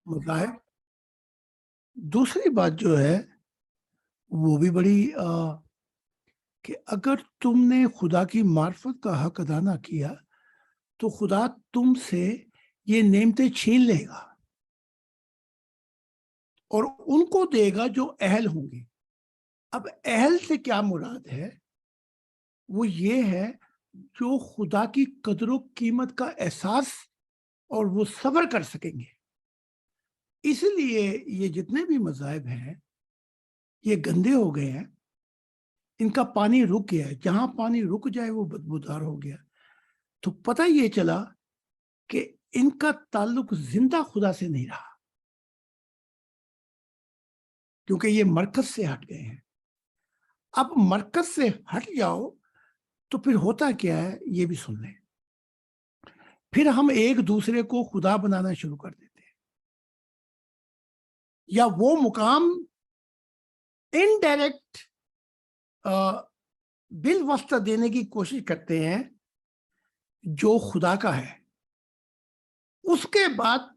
मज़ाहिर। दूसरी बात जो है वो भी बड़ी कि अगर तुमने खुदा की मार्फत का हक अदा ना किया तो खुदा तुमसे ये नेमतें छीन लेगा और उनको देगा जो अहल होंगे। अब अहल से क्या मुराद है? वो ये है जो खुदा की कदर कीमत का एहसास और वो सब्र कर सकेंगे। इसलिए ये जितने भी मज़ाहिब हैं ये गंदे हो गए हैं, इनका पानी रुक गया है। जहां पानी रुक जाए वो बदबूदार हो गया। तो पता ये चला कि इनका ताल्लुक जिंदा खुदा से नहीं रहा, क्योंकि ये मरकज से हट गए हैं। अब मरकज से हट जाओ तो फिर होता क्या है ये भी सुन लें। फिर हम एक दूसरे को खुदा बनाना शुरू कर देते हैं, या वो मुकाम इनडायरेक्ट बिल वस्ता देने की कोशिश करते हैं जो खुदा का है। उसके बाद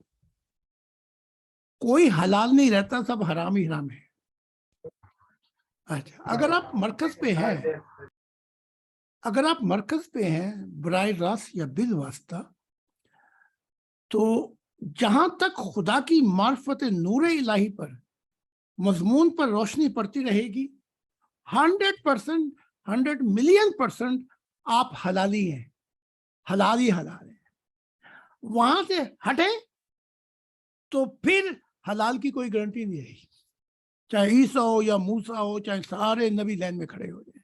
कोई हलाल नहीं रहता, सब हराम ही हराम है। अच्छा, अगर आप मरकज पे हैं बराह रास्त या बिल वास्ता, तो जहां तक खुदा की मार्फत नूर इलाही पर मजमून पर रोशनी पड़ती रहेगी, 100%, 100 मिलियन% आप हलाली हैं, हलाल ही हलाल है। वहां से हटे तो फिर हलाल की कोई गारंटी नहीं रही, चाहे ईसा हो या मूसा हो, चाहे सारे नबी लाइन में खड़े हो जाए।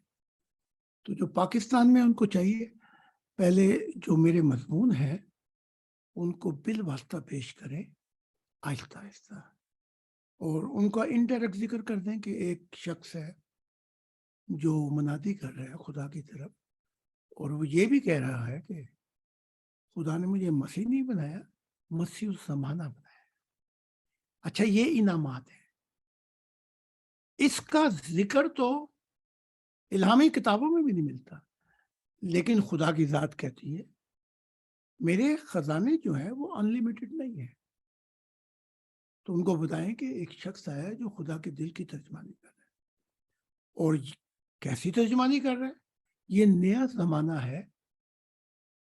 तो जो पाकिस्तान में उनको चाहिए, पहले जो मेरे मजमून है उनको बिल वास्ता पेश करें आहिस्ता आहिस्ता, और उनका इनडायरेक्ट जिक्र कर दें कि एक शख्स है जो मनादी कर रहा है खुदा की तरफ, और वो ये भी कह रहा है कि खुदा ने मुझे मसीह नहीं बनाया, मसीह उस ज़माना बनाया। अच्छा, ये इनामात है। इसका जिक्र तो इल्हामी किताबों में भी नहीं मिलता, लेकिन खुदा की ज़ात कहती है मेरे खजाने जो है वो अनलिमिटेड नहीं है। तो उनको बताएं कि एक शख्स आया जो खुदा के दिल की तर्जमानी कर रहा है। और कैसी तर्जमानी कर रहा है? ये नया जमाना है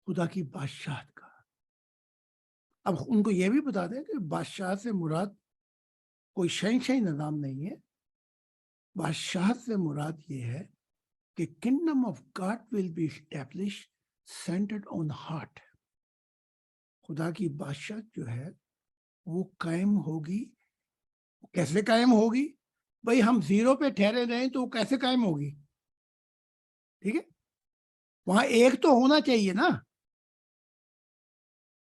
खुदा की बादशाहत का। अब उनको ये भी बता दें कि बादशाह से मुराद कोई शहंशाही निज़ाम नहीं है। बादशाहत से मुराद ये है कि kingdom of God will be establish centred on heart. खुदा की बादशाहत जो है वो कायम होगी। कैसे कायम होगी? भाई हम जीरो पे ठहरे रहें तो कैसे कायम होगी? ठीक है, वहां एक तो होना चाहिए ना।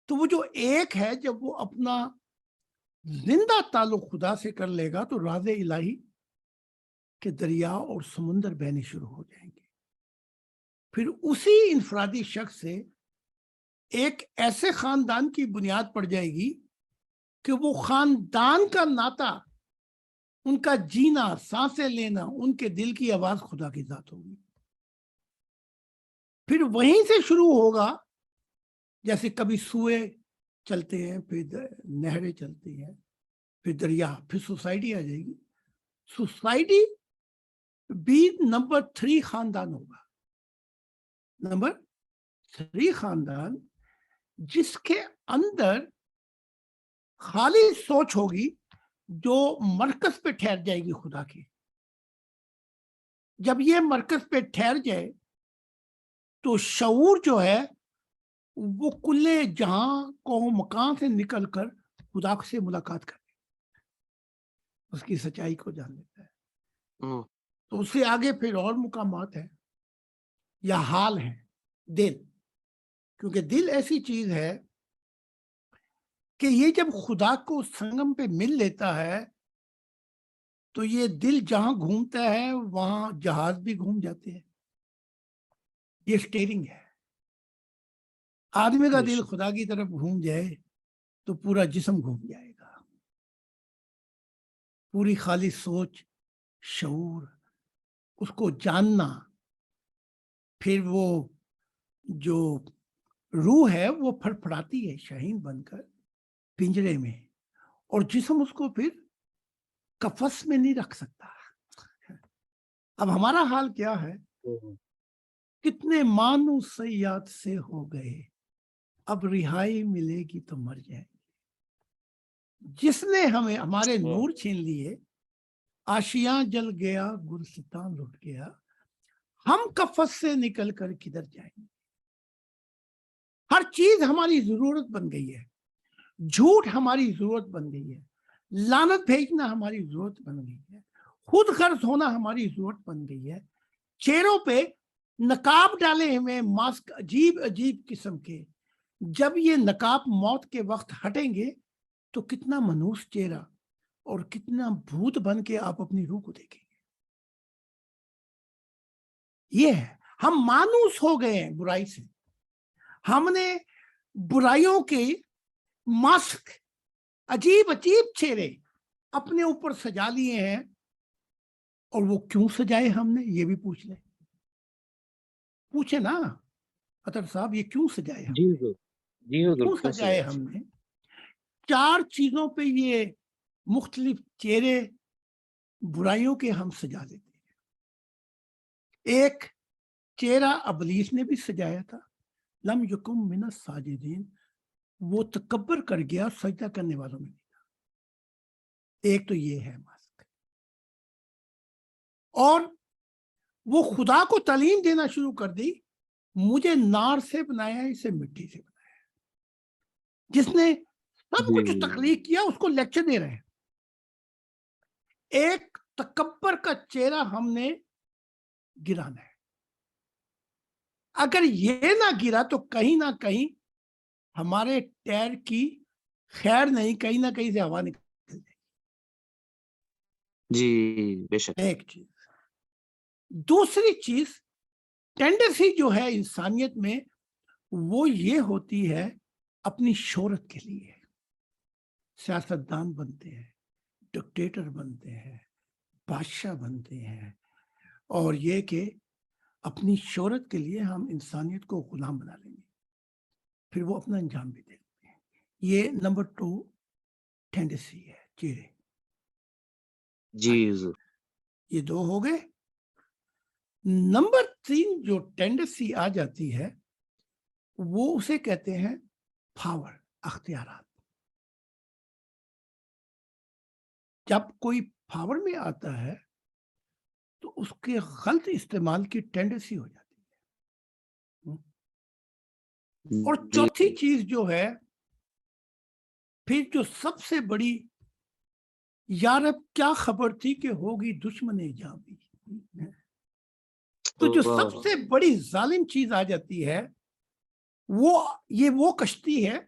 तो वो जो एक है, जब वो अपना जिंदा ताल्लुक खुदा से कर लेगा तो राज़े इलाही के दरिया और समुंदर बहने शुरू हो जाएंगे। फिर उसी इनफरादी शख्स से एक ऐसे खानदान की बुनियाद पड़ जाएगी कि वो खानदान का नाता, उनका जीना, सांसें लेना, उनके दिल की आवाज खुदा की जात होगी। फिर वहीं से शुरू होगा, जैसे कभी सूए चलते हैं, फिर नहरें चलती हैं, फिर दरिया, फिर सोसाइटी आ जाएगी। सोसाइटी भी नंबर 3 खानदान होगा। नंबर 3 खानदान जिसके अंदर खाली सोच होगी जो मरकज पे ठहर जाएगी खुदा की। जब ये मरकज पे ठहर जाए तो शऊर जो है वो कुल्ले जहां को मकान से निकलकर खुदा से मुलाकात कर, उसकी सच्चाई को जान लेता है। तो उससे आगे फिर और मुकामात है या हाल है, दिल। क्योंकि दिल ऐसी चीज है कि ये जब खुदा को संगम पे मिल लेता है तो ये दिल जहां घूमता है वहां जहाज भी घूम जाते हैं। ये स्टीयरिंग है। आदमी का दिल खुदा की तरफ घूम जाए तो पूरा जिस्म घूम जाएगा। पूरी खाली सोच, शऊर, उसको जानना, फिर वो जो रूह है वो फड़फड़ाती है शाहीन बनकर पिंजरे में, اور جسم اس کو پھر کفس میں نہیں رکھ سکتا. اب ہمارا حال کیا ہے؟ کتنے مانو صیاد سے ہو گئے، اب رہائی ملے گی تو مر جائیں گے. جس نے ہمیں ہمارے نور چھین لیے، آشیاں جل گیا، گلستان لٹ گیا، ہم کفس سے نکل کر کدھر جائیں گے؟ ہر چیز ہماری ضرورت بن گئی ہے، جھوٹ ہماری ضرورت بن گئی ہے، لعنت بھیجنا ہماری ضرورت بن گئی ہے، خود غرض ہونا ہماری ضرورت بن گئی ہے. چہروں پہ نقاب ڈالے ہوئے ماسک عجیب عجیب قسم کے، جب یہ نقاب موت کے وقت ہٹیں گے تو کتنا منحوس چہرہ اور کتنا بھوت بن کے آپ اپنی روح کو دیکھیں گے. یہ ہے، ہم مانوس ہو گئے ہیں برائی سے. ہم نے برائیوں کے ماسک، عجیب عجیب چہرے اپنے اوپر سجا لیے ہیں. اور وہ کیوں سجائے ہم نے، یہ بھی پوچھ لیں. پوچھے نا اطہر صاحب، یہ کیوں سجائے ہم نے؟ جی حضور، کیوں سجائے ہم نے؟ 4 چیزوں پہ یہ مختلف چہرے برائیوں کے ہم سجا لیتے ہیں. ایک چہرہ ابلیس نے بھی سجایا تھا، لم یکم من الساجدین، وہ تکبر کر گیا، سجدہ کرنے والوں میں نہیں تھا. ایک تو یہ ہے ماسک. اور وہ خدا کو تعلیم دینا شروع کر دی، مجھے نار سے بنایا، اسے مٹی سے بنایا. جس نے سب کچھ تخلیق کیا اس کو لیکچر دے رہے ہیں. ایک تکبر کا چہرہ ہم نے گرانا ہے. اگر یہ نہ گرا تو کہیں نہ کہیں ہمارے ٹائر کی خیر نہیں، کہیں نہ کہیں سے ہوا نکل جائے گی. جی بے شک. ایک چیز. دوسری چیز، ٹینڈنسی جو ہے انسانیت میں، وہ یہ ہوتی ہے اپنی شہرت کے لیے سیاستدان بنتے ہیں، ڈکٹیٹر بنتے ہیں، بادشاہ بنتے ہیں، اور یہ کہ اپنی شہرت کے لیے ہم انسانیت کو غلام بنا لیں گے، پھر وہ اپنا انجام بھی دیتے ہیں. یہ نمبر 2 ٹینڈنسی ہے، چہرے. جی حضور. یہ 2 ہو گئے. نمبر 3 جو ٹینڈنسی آ جاتی ہے وہ اسے کہتے ہیں پاور، اختیارات. جب کوئی پاور میں آتا ہے تو اس کے غلط استعمال کی ٹینڈنسی ہو جاتی ہے. اور چوتھی چیز جو ہے، پھر جو سب سے بڑی، یار اب کیا خبر تھی کہ ہوگی دشمن جاں بھی. تو جو سب سے بڑی ظالم چیز آ جاتی ہے وہ کشتی ہے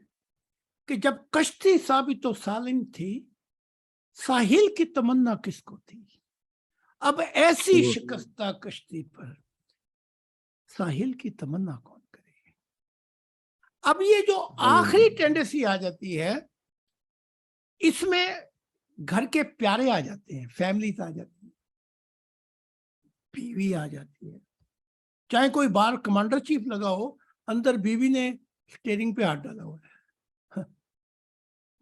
کہ جب کشتی ثابت و سالم تھی، ساحل کی تمنا کس کو تھی. اب ایسی شکستہ کشتی پر ساحل کی تمنا کون کرے. اب یہ جو آخری ٹینڈنسی آ جاتی ہے، اس میں گھر کے پیارے آ جاتے ہیں، فیملیز آ جاتی ہیں، بیوی آ جاتی ہے. چاہے کوئی باہر کمانڈر چیف لگا ہو، اندر بیوی نے اسٹیئرنگ پہ ہاتھ ڈالا ہوا ہے،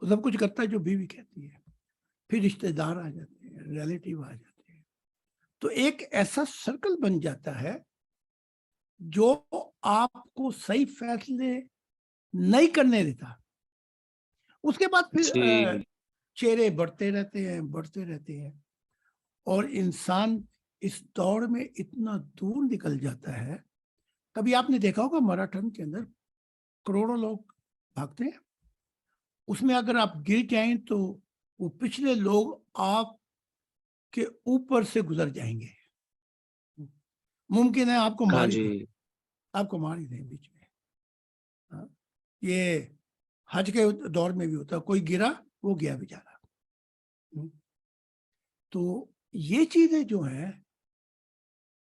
وہ سب کچھ کرتا ہے جو بیوی کہتی ہے. پھر رشتہ دار آ جاتے ہیں، ریلیٹیو آ جاتے ہیں. تو ایک ایسا سرکل بن جاتا ہے جو آپ کو صحیح فیصلے نہیں کرنے دیتا. اس کے بعد پھر چہرے بڑھتے رہتے ہیں اور انسان اس دوڑ میں اتنا دور نکل جاتا ہے. کبھی آپ نے دیکھا ہوگا میراتھن کے اندر کروڑوں لوگ بھاگتے ہیں، اس میں اگر آپ گر جائیں تو وہ پچھلے لوگ آپ کے اوپر سے گزر جائیں گے. ممکن ہے آپ کو مار ہی دیں بیچ میں. یہ حج کے دور میں بھی ہوتا ہے، کوئی گرا وہ گیا بیچارہ. تو یہ چیزیں جو ہیں.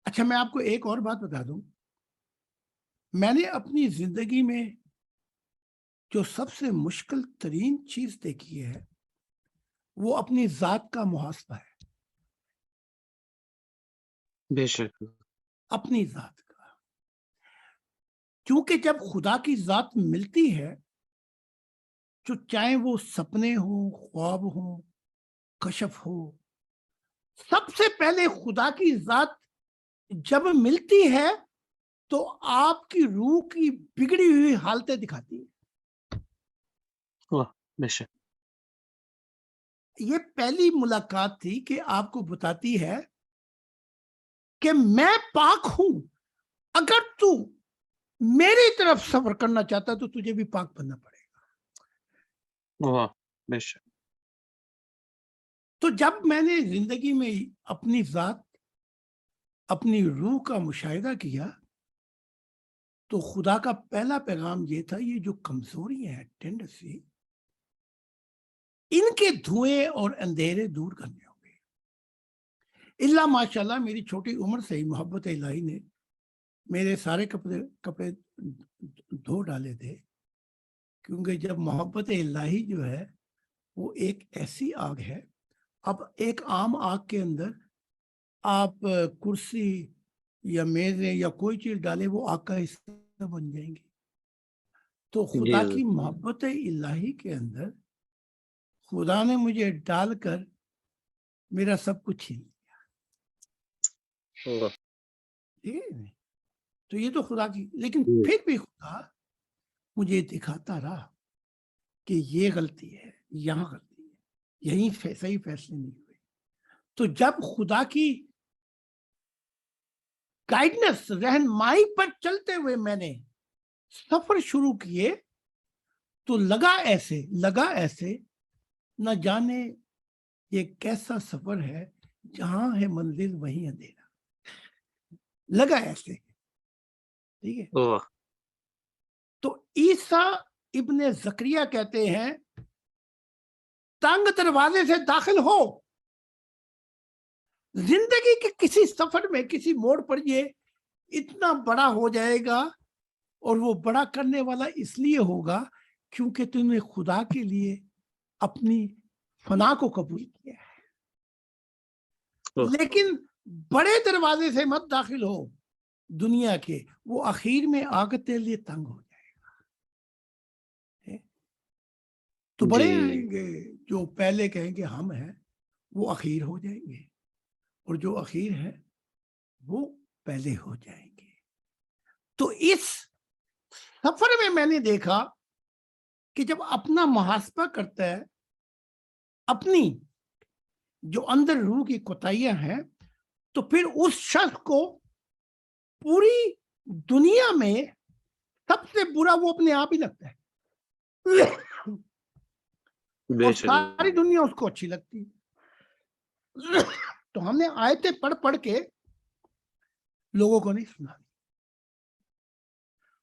اچھا میں آپ کو ایک اور بات بتا دوں، میں نے اپنی زندگی میں جو سب سے مشکل ترین چیز دیکھی ہے وہ اپنی ذات کا محاسبہ ہے. بے شک. اپنی ذات کا، کیونکہ جب خدا کی ذات ملتی ہے، جو چاہے وہ سپنے ہوں، خواب ہوں، کشف ہو، سب سے پہلے خدا کی ذات جب ملتی ہے تو آپ کی روح کی بگڑی ہوئی حالتیں دکھاتی ہے۔ واہ بے شک یہ پہلی ملاقات تھی کہ آپ کو بتاتی ہے کہ میں پاک ہوں، اگر تو میری طرف سفر کرنا چاہتا تو تجھے بھی پاک بننا پڑے گا۔ واہ بے شک تو جب میں نے زندگی میں اپنی ذات، اپنی روح کا مشاہدہ کیا تو خدا کا پہلا پیغام یہ تھا، یہ جو کمزوریاں ہیں، ٹینڈنسی، ان کے دھوئیں اور اندھیرے دور کرنے ہوں گے۔ اللہ ماشاءاللہ میری چھوٹی عمر سے ہی محبت الہی نے میرے سارے کپڑے دھو ڈالے تھے، کیونکہ جب محبت الہی جو ہے وہ ایک ایسی آگ ہے، اب ایک عام آگ کے اندر آپ کرسی یا میزیں یا کوئی چیز ڈالے وہ آگ کا حصہ بن جائیں گی۔ تو جی خدا حضور کی محبت الہی کے اندر خدا نے مجھے ڈال کر میرا سب کچھ چھین واہ لیا۔ تو یہ تو خدا کی، لیکن جی پھر بھی خدا مجھے دکھاتا رہا کہ یہ غلطی ہے، یہاں غلطی ہے، یہیں صحیح فیصلے نہیں ہوئے۔ تو جب خدا کی گائیڈنس، رہنمائی پر چلتے ہوئے میں نے سفر شروع کیے تو لگا ایسے نہ جانے یہ کیسا سفر ہے، جہاں ہے منزل وہیں اندھیرا، لگا ایسے، ٹھیک ہے۔ واہ تو عیسیٰ ابن زکریا کہتے ہیں، تنگ دروازے سے داخل ہو۔ زندگی کے کسی سفر میں، کسی موڑ پر یہ اتنا بڑا ہو جائے گا، اور وہ بڑا کرنے والا اس لیے ہوگا کیونکہ تم نے خدا کے لیے اپنی فنا کو قبول کیا ہے۔ واہ لیکن بڑے دروازے سے مت داخل ہو دنیا کے، وہ اخیر میں آ کر تیرے لیے تنگ ہو جائے گا۔ تو بڑے جی آئیں گے جو پہلے کہیں گے ہم ہیں، وہ اخیر ہو جائیں گے، اور جو اخیر ہیں وہ پہلے ہو جائیں گے۔ تو اس سفر میں نے دیکھا کہ جب اپنا محاسبہ کرتا ہے، اپنی جو اندر روح کی کوتاہیاں ہیں، تو پھر اس شخص کو پوری دنیا میں سب سے برا وہ اپنے آپ ہی لگتا ہے، بے اور شک ساری دنیا اس کو اچھی لگتی ہے۔ تو ہم نے آیتیں پڑھ کے لوگوں کو نہیں سنا،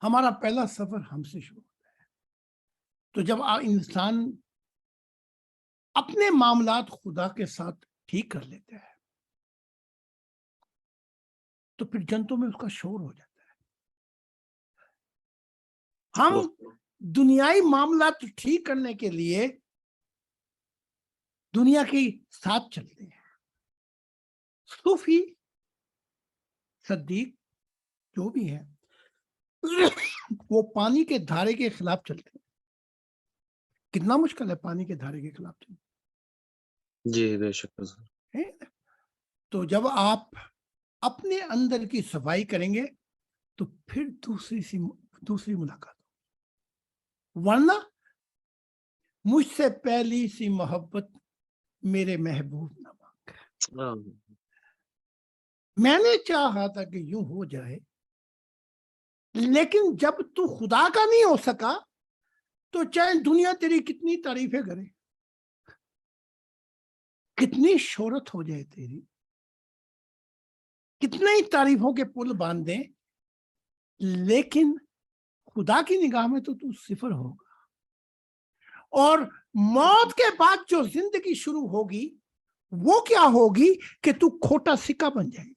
ہمارا پہلا سفر ہم سے شروع ہوتا ہے۔ تو جب انسان اپنے معاملات خدا کے ساتھ ٹھیک کر لیتا ہے تو پھر جنتوں میں اس کا شور ہو جاتا ہے۔ ہم واہ دنیائی معاملات ٹھیک کرنے کے لیے دنیا کے ساتھ چلتے ہیں۔ صوفی، صدیق جو بھی ہے، وہ پانی کے دھارے کے خلاف چلتے ہیں۔ کتنا مشکل ہے پانی کے دھارے کے خلاف چلنا۔ جی بے شک حضور تو جب آپ اپنے اندر کی صفائی کریں گے تو پھر دوسری ملاقات ہوگی، ورنہ مجھ سے پہلی سی محبت میرے محبوب نہ مانگ۔ میں نے چاہا تھا کہ یوں ہو جائے، لیکن جب تو خدا کا نہیں ہو سکا تو چاہے دنیا تیری کتنی تعریفیں کرے، کتنی شہرت ہو جائے تیری، کتنے ہی تعریفوں کے پل باندھ دیں، لیکن خدا کی نگاہ میں تو صفر ہوگا۔ اور موت کے بعد جو زندگی شروع ہوگی وہ کیا ہوگی کہ تو کھوٹا سکہ بن جائے گا۔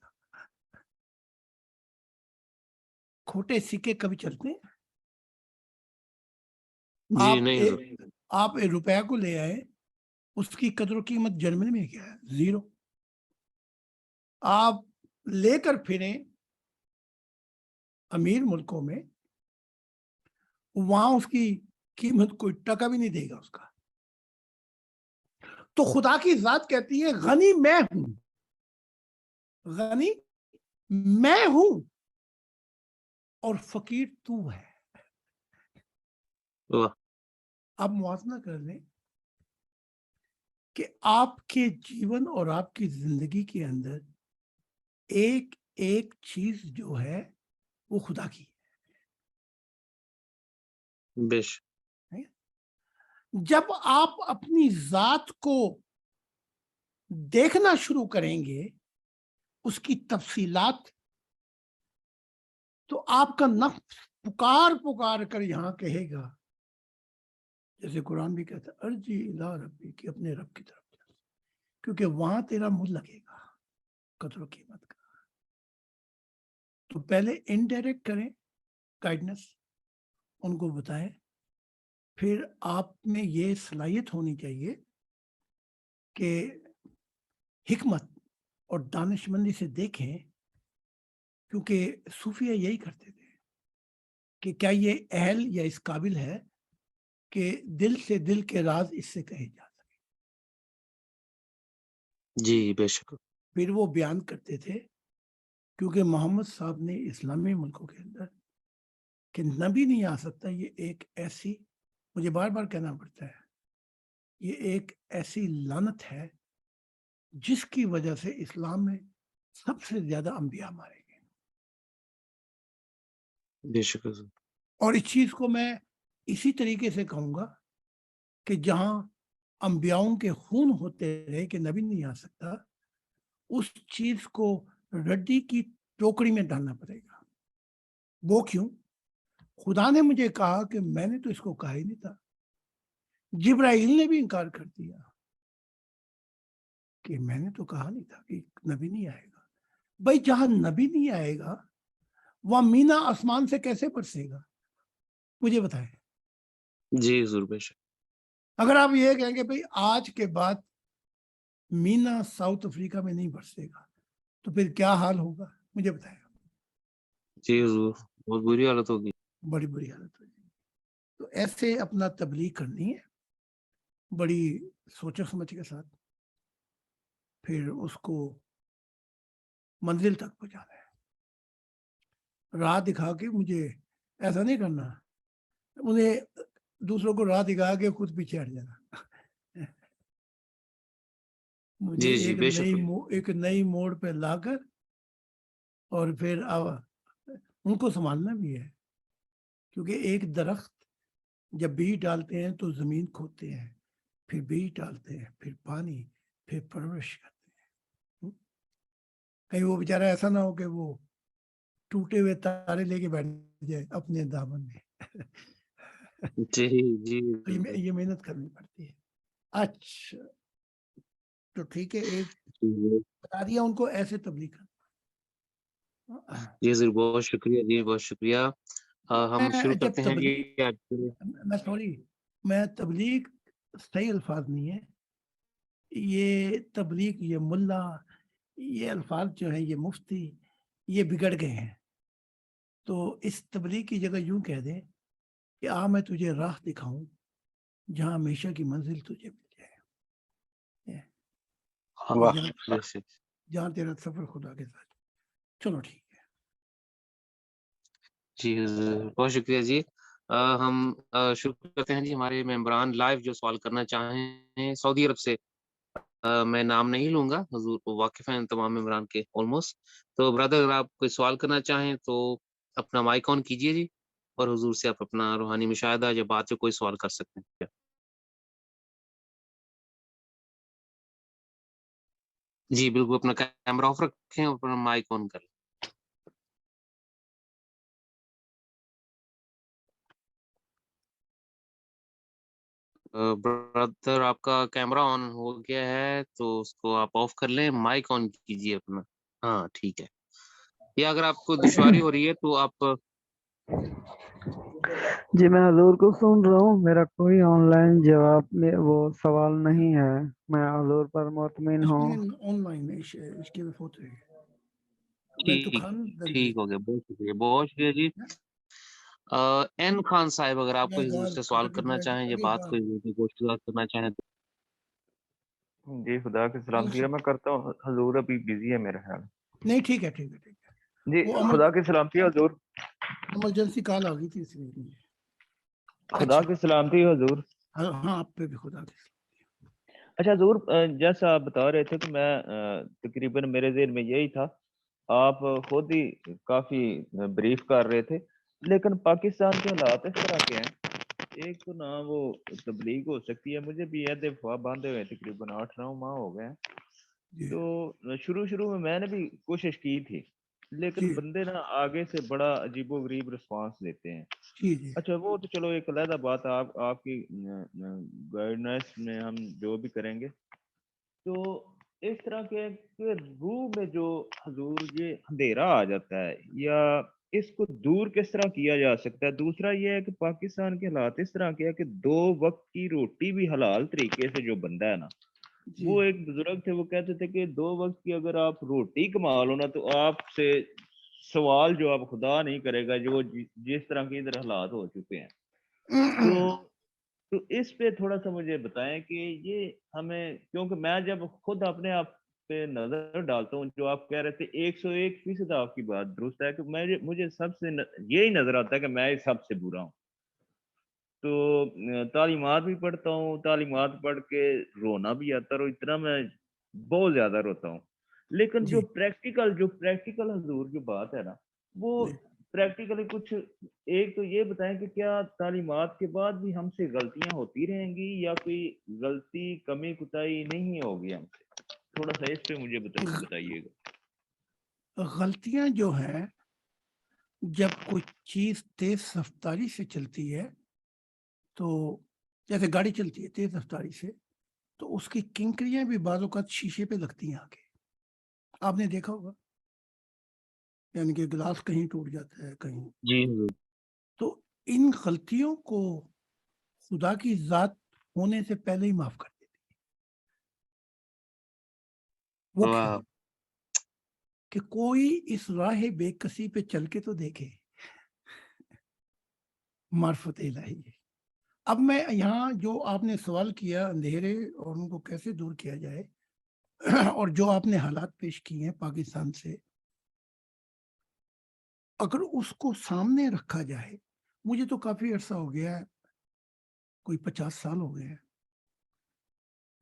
کھوٹے سکے کبھی چلتے ہیں؟ جی نہیں حضور آپ روپیہ کو لے آئے، اس کی قدر و قیمت جرمنی میں کیا ہے؟ زیرو۔ آپ لے کر پھریں امیر ملکوں میں، وہاں اس کی कीमत कोई टका भी नहीं देगा उसका। तो खुदा की जात कहती है गनी मैं हूं, गनी मैं हूं और फकीर तू है। वाह, आप मुआवजा कर लें कि आपके जीवन और आपकी जिंदगी के अंदर एक एक चीज जो है वो खुदा की बेशक, है। जब आप अपनी जात को देखना शुरू करेंगे, उसकी तफसीलात, तो आपका नफ्स पुकार पुकार कर यहां कहेगा, जैसे कुरान भी कहता है, अर्जी इला रब्बी, कि अपने रब की तरफ जा, क्योंकि वहां तेरा मुंह लगेगा कदर कीमत का। तो पहले इनडायरेक्ट करें गाइडेंस, उनको बताएं, फिर आप में ये सलाहियत होनी चाहिए कि हिकमत और दानिशमंदी से देखें, क्योंकि सूफिया यही करते थे कि क्या ये अहल या इस काबिल है कि दिल से दिल के राज इससे कहे जा सके। जी बेशक, फिर वो बयान करते थे, क्योंकि मोहम्मद साहब ने इस्लामी मुल्कों के अंदर कि नबी नहीं आ सकता, ये एक ऐसी, मुझे बार बार कहना पड़ता है, ये एक ऐसी लानत है जिसकी वजह से इस्लाम में सबसे ज्यादा अंबिया मारे गए। बेशक हुजूर, और इस चीज को मैं इसी तरीके से कहूंगा कि जहां अंबियाओं के खून होते रहे कि नबी नहीं आ सकता, उस चीज को रद्दी की टोकरी में डालना पड़ेगा। वो क्यों? खुदा ने मुझे कहा कि मैंने तो इसको कहा ही नहीं था। जिब्राइल ने भी इनकार कर दिया कि मैंने तो कहा नहीं था कि नबी नहीं आएगा। भाई जहां नबी नहीं आएगा वहां मीना आसमान से कैसे बरसेगा? मुझे बताएं। जी हुजूर, बेशक, अगर आप ये कहेंगे भाई आज के बाद मीना साउथ अफ्रीका में नहीं बरसेगा, तो फिर क्या हाल होगा? मुझे बताएं। जी हुजूर, बहुत बुरी हालत होगी। बड़ी बुरी हालत हो जाएगी। तो ऐसे अपना तबलीग करनी है बड़ी सोच समझ के साथ, फिर उसको मंजिल तक पहुंचाना है। राह दिखा के मुझे ऐसा नहीं करना, उन्हें दूसरों को राह दिखा के खुद पीछे हट जाना। मुझे जी, जी, बेशक हुजूर, एक नई मोड़ पे लाकर और फिर उनको संभालना भी है, क्योंकि एक दरख्त जब बीज डालते हैं तो जमीन खोदते हैं, फिर बीज डालते हैं, फिर पानी, फिर परवरिश करते हैं। कहीं वो बेचारा ऐसा ना हो कि वो टूटे हुए तारे लेके बैठ जाए अपने दामन में। जी, जी तो हुजूर, ये मेहनत करनी पड़ती है। अच्छा, तो ठीक है, एक जी, बता दिया उनको ऐसे तबलीग करना। जी हुजूर, बहुत शुक्रिया जी, बहुत शुक्रिया। हम शुरू मैं जब करते हैं जी तबलीग आज के। मैं सॉरी मैं तबलीग सही अल्फाज नहीं है, ये तबलीग, ये मुल्ला, ये अल्फाज जो है, ये मुफ्ती, ये बिगड़ गए हैं। तो इस तबलीग की जगह यूं कह दें कि आ मैं तुझे राह दिखाऊं जहां हमेशा की मंजिल तुझे मिल जाए, वाह, जहां बेशक। जहां तेरा सफर खुदा के साथ। चलो ठीक है। जी हुजूर, बहुत शुक्रिया जी। हम शुरू करते हैं जी, हमारे मेंबरान लाइव जो सवाल करना चाहें सऊदी अरब से। मैं नाम नहीं लूँगा, हुज़ूर को वाकिफ़ हैं तमाम मेंबरान के ऑलमोस्ट। तो ब्रदर अगर आप कोई सवाल करना चाहें तो अपना माइक ऑन कीजिए जी और हुज़ूर से आप अपना रूहानी मुशाहिदा या बात से कोई सवाल कर सकते हैं। जी, बिल्कुल अपना कैमरा ऑफ रखें और अपना माइक ऑन करें। ब्रदर आपका कैमरा ऑन हो गया है तो उसको आप ऑफ कर लें, माइक ऑन कीजिए अपना। हाँ, ठीक है। या अगर आपको दुश्वारी हो रही है तो आप जी मैं हजूर को सुन रहा हूँ। मेरा कोई ऑनलाइन जवाब में वो सवाल नहीं है। मैं हजूर पर मुतमिन हूँ। ऑनलाइन इसके भी होते हैं। मैं तो ठीक खान ठीक हो गया, बहुत शुक्रिया जी। एन खान साहब अगर आप कोई हुजूर गुनहगार से खुदा सवाल के करना बड़े चाहें या बड़े बात बाप। कोई गोश्त करना चाहें तो जी खुदा की सलामती है, मैं करता हूँ। हजूर अभी बिजी है मेरा ख्याल। नहीं ठीक है ठीक है ठीक है। जी वो खुदा की सलामती हजूर। इमरजेंसी कॉल आ गई थी इसलिए। खुदा अच्छा की सलामती हजूर। हाँ आप पे भी खुदा की। अच्छा हजूर, जैसा आप बता रहे थे कि मैं तकरीबन मेरे ज़हन में यही था, आप खुद ही काफी ब्रीफ कर रहे थे, लेकिन पाकिस्तान के हालात इस तरह के हैं। एक तो ना वो तबलीग हो सकती है, मुझे भी यह अफवाह बांधे हुए तकरीबन 8-9 माह हो गए हैं। जी तो शुरू में मैंने भी कोशिश की थी, लेकिन जी बंदे ना आगे से बड़ा अजीबो गरीब रिस्पांस देते हैं। जी जी अच्छा वो तो चलो एक अलग बात है, आपकी गाइडेंस में हम जो भी करेंगे। तो इस तरह के रूह में जो हजूर ये अंधेरा आ जाता है, या इसको दूर किस तरह किया जा सकता है। दूसरा ये है कि पाकिस्तान के हालात इस तरह के है कि 2 वक्त की रोटी भी हलाल तरीके से जो बंदा है ना, जी वो एक बुजुर्ग थे, वो कहते थे कि 2 वक्त की अगर आप रोटी कमा लो ना, तो आपसे सवाल जो आप खुदा नहीं करेगा, जो जिस तरह के इधर हालात हो चुके हैं। तो इस पे थोड़ा सा मुझे बताएं कि ये हमें, क्योंकि मैं जब खुद अपने आप पे नजर डालता हूँ, जो आप कह रहे थे 101% आपकी बात दुरुस्त है कि मुझे यही नजर आता है कि मैं सबसे बुरा हूँ। तो तालीमात भी पढ़ता हूँ, तालीमात पढ़ के रोना भी आता है, और इतना मैं बहुत ज्यादा रोता हूँ। लेकिन जी जो प्रैक्टिकल हजूर जो बात है ना, वो जी प्रैक्टिकली कुछ एक तो ये बताएं कि क्या तालीमात के बाद भी हमसे गलतियां होती रहेंगी, या कोई गलती कमी कुताही नहीं होगी हमसे। थोड़ा सा इस पे मुझे बताइएगा। गलतियां जो है, जब कोई चीज तेज रफ्तारी से चलती है, तो जैसे गाड़ी चलती है तेज रफ्तारी से, तो उसकी किंकरियां भी बाजों का शीशे पे लगती हैं आके, आपने देखा होगा। यानी कि गिलास कहीं टूट जाता है कहीं। जी हजूर। तो इन गलतियों को खुदा की जात होने से पहले ही माफ कर देती है। वो क्या वाह। है कि कोई इस राह बेकसी पे चल के तो देखे, मार्फत इलाही है। अब मैं यहाँ जो आपने सवाल किया अंधेरे और उनको कैसे दूर किया जाए और जो आपने हालात पेश किए हैं पाकिस्तान से, अगर उसको सामने रखा जाए, मुझे तो काफी अरसा हो गया है, कोई 50 साल हो गए हैं,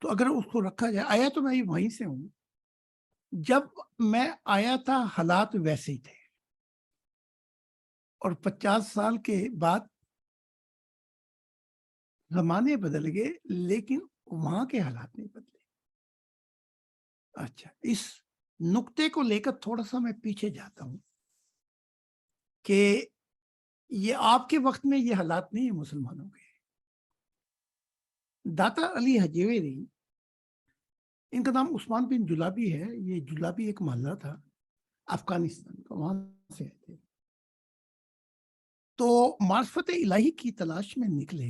तो अगर उसको रखा जाए, आया तो मैं वहीं से हूं, जब मैं आया था हालात वैसे ही थे, और 50 साल के बाद जमाने बदल गए, लेकिन वहां के हालात नहीं बदले। अच्छा, इस नुक्ते को लेकर थोड़ा सा मैं पीछे जाता हूं कि ये आपके वक्त में ये हालात नहीं है मुसलमानों के। दाता अली हजेवेरी, इनका नाम उस्मान बिन जुलाबी है, ये जुलाबी एक मोहल्ला था अफगानिस्तान का, वहां से आए थे। तो मार्फत इलाही की तलाश में निकले,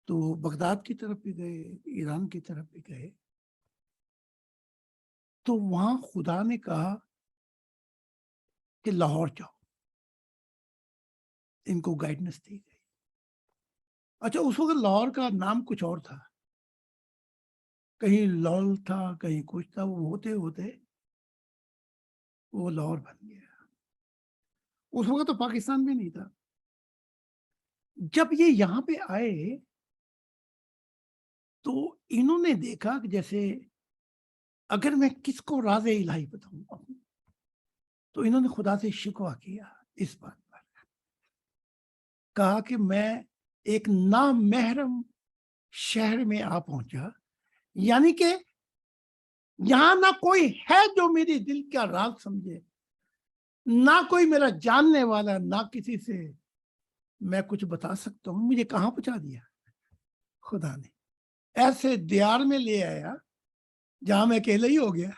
तो बगदाद की तरफ भी गए, ईरान की तरफ भी गए। तो वहां खुदा ने कहा कि लाहौर जाओ, इनको गाइडेंस दी गई। अच्छा, उस वक्त लाहौर का नाम कुछ और था, कहीं लौल था कहीं कुछ था, वो होते होते वो लाहौर बन गया। उस वक्त तो पाकिस्तान भी नहीं था। जब ये यहाँ पे आए, तो इन्होंने देखा कि जैसे अगर मैं किसको राज इलाही बताऊं, तो इन्होंने खुदा से शिकवा किया इस बात पर, कहा कि मैं एक नामहरम शहर में आ पहुंचा, यानी कि यहां ना कोई है जो मेरे दिल का राज समझे, ना कोई मेरा जानने वाला, ना किसी से मैं कुछ बता सकता हूं। मुझे कहां पहुंचा दिया खुदा ने, ऐसे दियार में ले आया जहां मैं अकेला ही हो गया।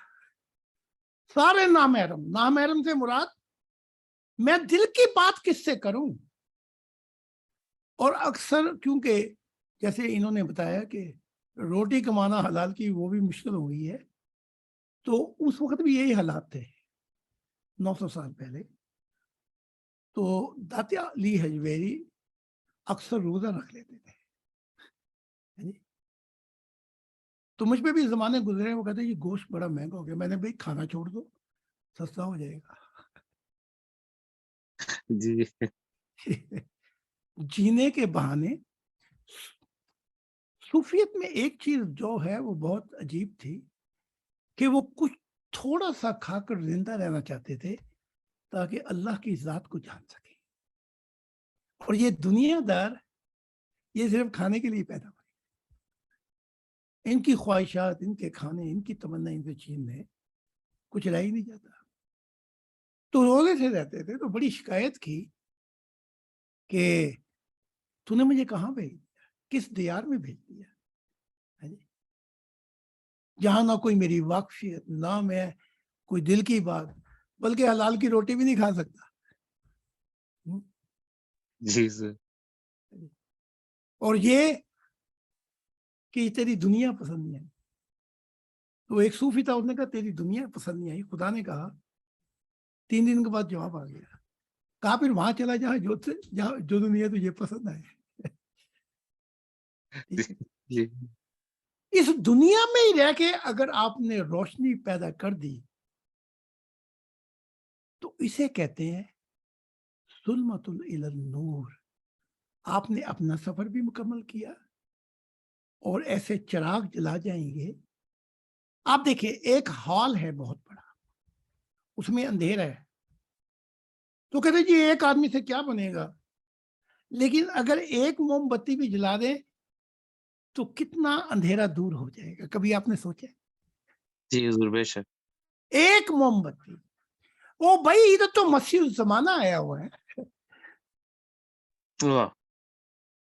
सारे नामहरम, नामहरम से मुराद मैं दिल की बात किससे करूं। और अक्सर क्योंकि जैसे इन्होंने बताया कि रोटी कमाना हलाल की वो भी मुश्किल हो गई है, तो उस वक्त भी यही हालात थे 900 साल पहले। तो दाता अली हजवेरी अक्सर रोजा रख लेते थे, है जी। तो मुझ पे भी जमाने गुजरे, वो कहते ये गोश्त बड़ा महंगा हो गया, मैंने भाई खाना छोड़ दो, सस्ता हो जाएगा। जी जीने के बहाने। सूफियत में एक चीज जो है वो बहुत अजीब थी कि वो कुछ थोड़ा सा खाकर जिंदा रहना चाहते थे ताकि अल्लाह की जात को जान सके। और ये दुनियादार ये सिर्फ खाने के लिए पैदा हुए, इनकी ख्वाहिशात, इनके खाने, इनकी तमन्ना इनसे छीनने कुछ रह ही नहीं जाता। तो रोजे से रहते थे। तो बड़ी शिकायत की कि तूने मुझे कहाँ भेज दिया, किस दियार में भेज दिया, है जी, जहां ना कोई मेरी वाकफियत, ना मैं कोई दिल की बात, बल्कि हलाल की रोटी भी नहीं खा सकता। जी सर। और ये कि तेरी दुनिया पसंद नहीं आई। तो एक सूफी था, उसने कहा तेरी दुनिया पसंद नहीं आई। खुदा ने कहा, 3 दिन के बाद जवाब आ गया, कहा फिर वहां चला जहां जो दुनिया तुझे पसंद आए। ठीक है? जी इस दुनिया में ही रह के अगर आपने रोशनी पैदा कर दी तो इसे कहते हैं सुल्मतुल इलल नूर। आपने अपना सफर भी मुकम्मल किया और ऐसे चिराग जला जाएंगे। आप देखिए, एक हॉल है बहुत बड़ा, उसमें अंधेरा है, तो कहते जी एक आदमी से क्या बनेगा, लेकिन अगर एक मोमबत्ती भी जला दे तो कितना अंधेरा दूर हो जाएगा। कभी आपने सोचा? जी हुजूर, बेशक। एक मोमबत्ती। ओ भाई, इधर तो मसीह जमाना आया हुआ है। वाह।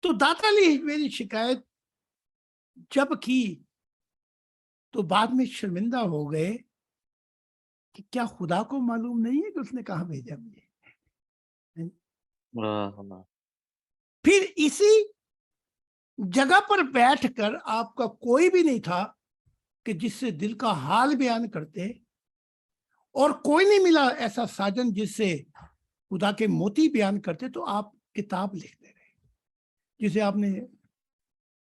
तो दाता अली मेरी शिकायत जब की तो बाद में शर्मिंदा हो गए कि क्या खुदा को मालूम नहीं है कि उसने कहाँ भेजा मुझे। वाह। फिर इसी जगह पर बैठकर आपका कोई भी नहीं था कि जिससे दिल का हाल बयान करते, और कोई नहीं मिला ऐसा साजन जिससे खुदा के मोती बयान करते। तो आप किताब लिखते रहे, जिसे आपने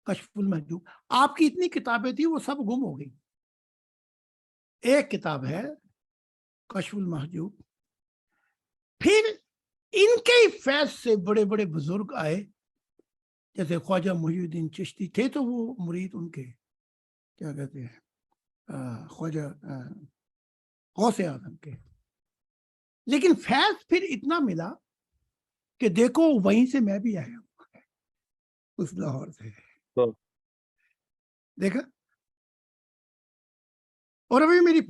कशफुल महजूब, आपकी इतनी किताबें थी वो सब गुम हो गई। एक किताब है कशफुल महजूब। फिर इनके ही फैज से बड़े बड़े बुजुर्ग आए, जैसे ख्वाजा मुहीउद्दीन चिश्ती थे, तो वो मुरीद उनके क्या कहते हैं, ख्वाजा गौसे आजम के। लेकिन फैज फिर इतना मिला कि देखो वहीं से मैं भी आया हूं, उस लाहौर से। तो देखा। और अभी मेरी जी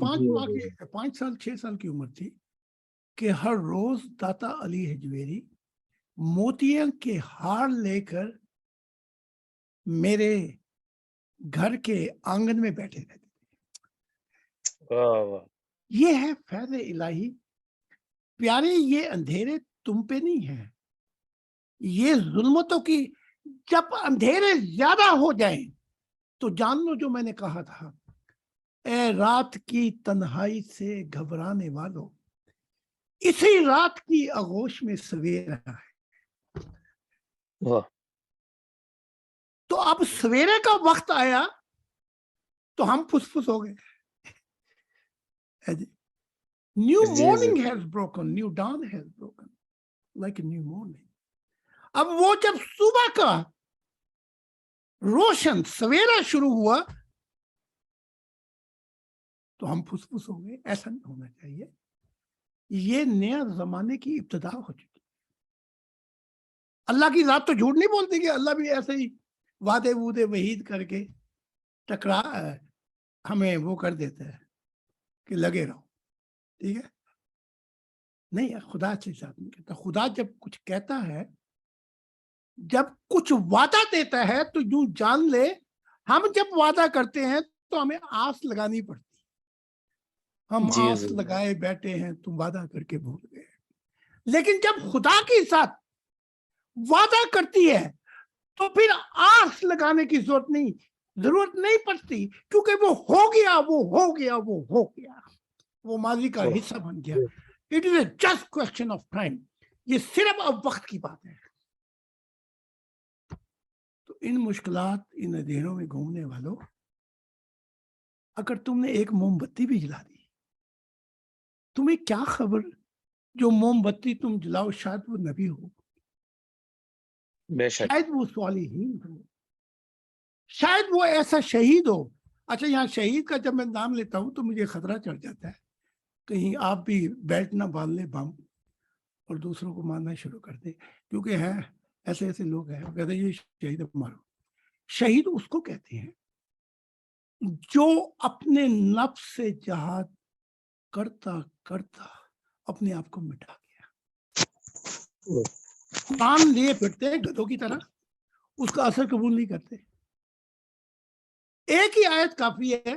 5 साल 6 साल की उम्र थी कि हर रोज दाता अली हजवेरी मोतियों के हार लेकर मेरे घर के आंगन में बैठे रहते थे। वाह वाह। ये है फैज़ इलाही। प्यारे, ये अंधेरे तुम पे नहीं है, ये जुल्मतों की। जब अंधेरे ज्यादा हो जाएं तो जान लो जो मैंने कहा था, ए रात की तन्हाई से घबराने वालों, इसी रात की आगोश में सवेरा है। वाह। तो अब सवेरे का वक्त आया तो हम फुसफुस हो गए। न्यू जी morning has broken, new dawn has broken like a new morning. अब वो जब सुबह का रोशन सवेरा शुरू हुआ तो हम फुसफुस हो गए। ऐसा नहीं होना चाहिए। ये नया जमाने की इब्तिदा हो चुकी। अल्लाह की जात तो झूठ नहीं बोलती कि अल्लाह भी ऐसे ही वादे वूदे वहीद करके टकरा हमें वो कर देता है कि लगे रहो। ठीक है, नहीं, खुदा से साथ नहीं कहता। खुदा जब कुछ कहता है, जब कुछ वादा देता है, तो यूं जान ले, हम जब वादा करते हैं तो हमें आस लगानी पड़ती। हम जी आस लगाए बैठे हैं, तुम वादा करके भूल गए। लेकिन जब खुदा के साथ वादा करती है तो फिर आस लगाने की जरूरत नहीं पड़ती, क्योंकि वो हो गया, वो हो गया, वो हो गया, वो माजी का हिस्सा बन गया। It is a just question of time. یہ صرف اب وقت کی بات ہے. تو ان مشکلات، ان اندھیروں میں گھومنے والوں، اگر تم نے ایک موم بتی بھی جلا دی، تمہیں کیا خبر جو موم بتی تم جلاؤ شاید وہ نبی ہو، بے شک. شاید وہ صالحین ہو، شاید وہ ایسا شہید ہو. اچھا، یہاں شہید کا جب میں نام لیتا ہوں تو مجھے خطرہ چڑھ جاتا ہے کہیں آپ بھی بیلٹ نہ باندھ لیں بم اور دوسروں کو مارنا شروع کر دیں، کیونکہ ہیں ایسے ایسے لوگ ہیں کہتے ہیں یہ شہید مارو. شہید اس کو کہتے ہیں جو اپنے نفس سے جہاد کرتا کرتا اپنے آپ کو مٹا گیا. قرآن لیے پھرتے ہیں گدھوں کی طرح، اس کا اثر قبول نہیں کرتے. ایک ہی آیت کافی ہے،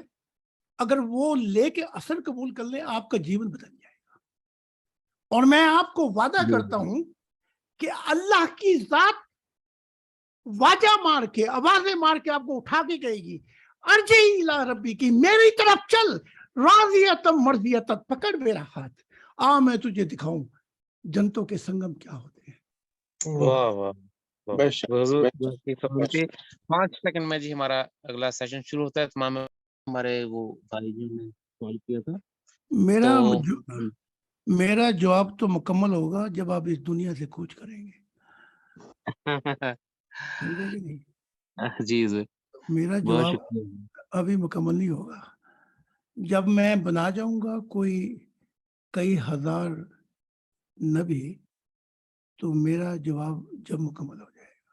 اگر وہ لے کے اثر قبول کر لیں آپ کا جیون بدل جائے گا. اور میں آپ کو وعدہ کرتا ہوں کہ اللہ کی ذات واجہ مار کے، آوازیں مار کے آپ کو اٹھا کے کہے گی ارجعی الی ربی کی، میری طرف چل، راضیۃ مرضیۃ، پکڑ میرا ہاتھ، آ میں تجھے دکھاؤں جنتوں کے سنگم کیا ہوتے ہیں. واہ واہ. بے شک، حضور بے کی خبر پہ 5 سیکنڈ میں جی ہمارا اگلا سیشن شروع ہوتا ہے. تمام ہمارے وہ بھائی جی نے سوال کیا تھا میرا تو میرا جواب تو مکمل ہوگا جب آپ اس دنیا سے کوچ کریں گے، سمجھے کہ نہیں؟ جی حضور میرا بہت جواب شکریہ. ابھی مکمل نہیں ہوگا. جب میں بنا جاؤں گا کوئی کئی ہزار نبی تو میرا جواب جب مکمل ہو جائے گا.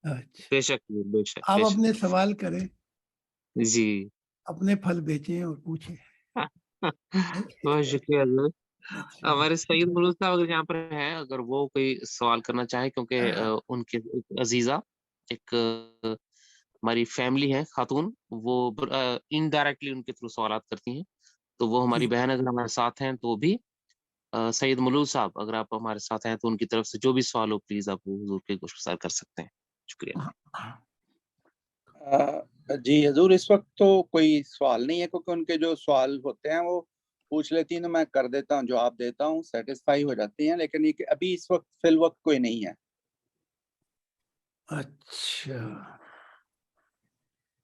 اچھا، بے شک بے شک آپ بے شک. اپنے سوال کریں، جی اپنے پھل بیچیں اور پوچھیں. بہت شکریہ حضور. اچھا، ہمارے سعید ملوک صاحب اگر یہاں پر ہیں، اگر وہ کوئی سوال کرنا چاہیں، کیونکہ ان کے ایک عزیزہ، ایک ہماری فیملی ہے خاتون، وہ انڈائریکٹلی ان کے تھرو سوالات کرتی ہیں، تو وہ ہماری بہن اگر ہمارے ساتھ ہیں تو بھی سعید ملوک صاحب اگر آپ ہمارے ساتھ ہیں تو ان کی طرف سے جو بھی سوال ہو پلیز آپ حضور کے گفتگو کر سکتے ہیں. شکریہ. جی حضور، اس وقت تو کوئی سوال نہیں ہے، کیونکہ ان کے جو سوال ہوتے ہیں وہ پوچھ لیتی ہیں تو میں کر دیتا ہوں، جواب دیتا ہوں، سیٹسفائی ہو جاتی ہیں، لیکن یہ کہ ابھی اس وقت فی الوقت کوئی نہیں ہے. اچھا.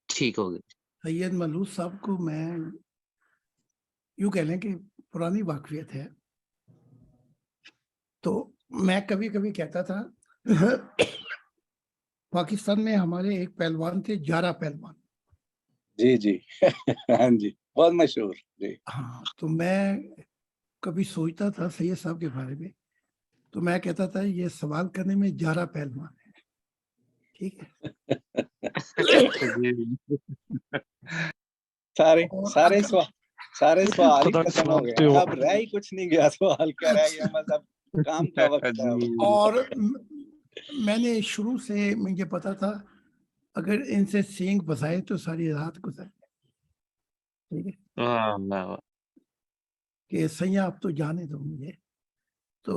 ٹھیک ہو گیا. سید ملوث صاحب کو میں یوں کہہ لیں کہ پرانی واقفیت ہے، تو میں کبھی کبھی کہتا تھا پاکستان میں ہمارے ایک پہلوان تھے، جارا پہلوان. جی جی ہاں جی، بہت مشہور. جی ہاں، تو میں کبھی سوچتا تھا سید صاحب کے بارے میں، تو میں کہتا تھا یہ سوال کرنے میں جارا پہلوان ہے. ٹھیک ہے. سارے سوال ہی خدا کی ختم ہو سلامتی گئے، ہو. اب رہ ہی کچھ نہیں گیا سوال کا، رہ گیا بس اب کام کا وقت ہے. اور میں نے شروع سے مجھے پتا تھا اگر ان سے سینگ بسائے تو ساری رات گزر جائے. ٹھیک ہے کہ سیاں اب تو جانے دو مجھے. تو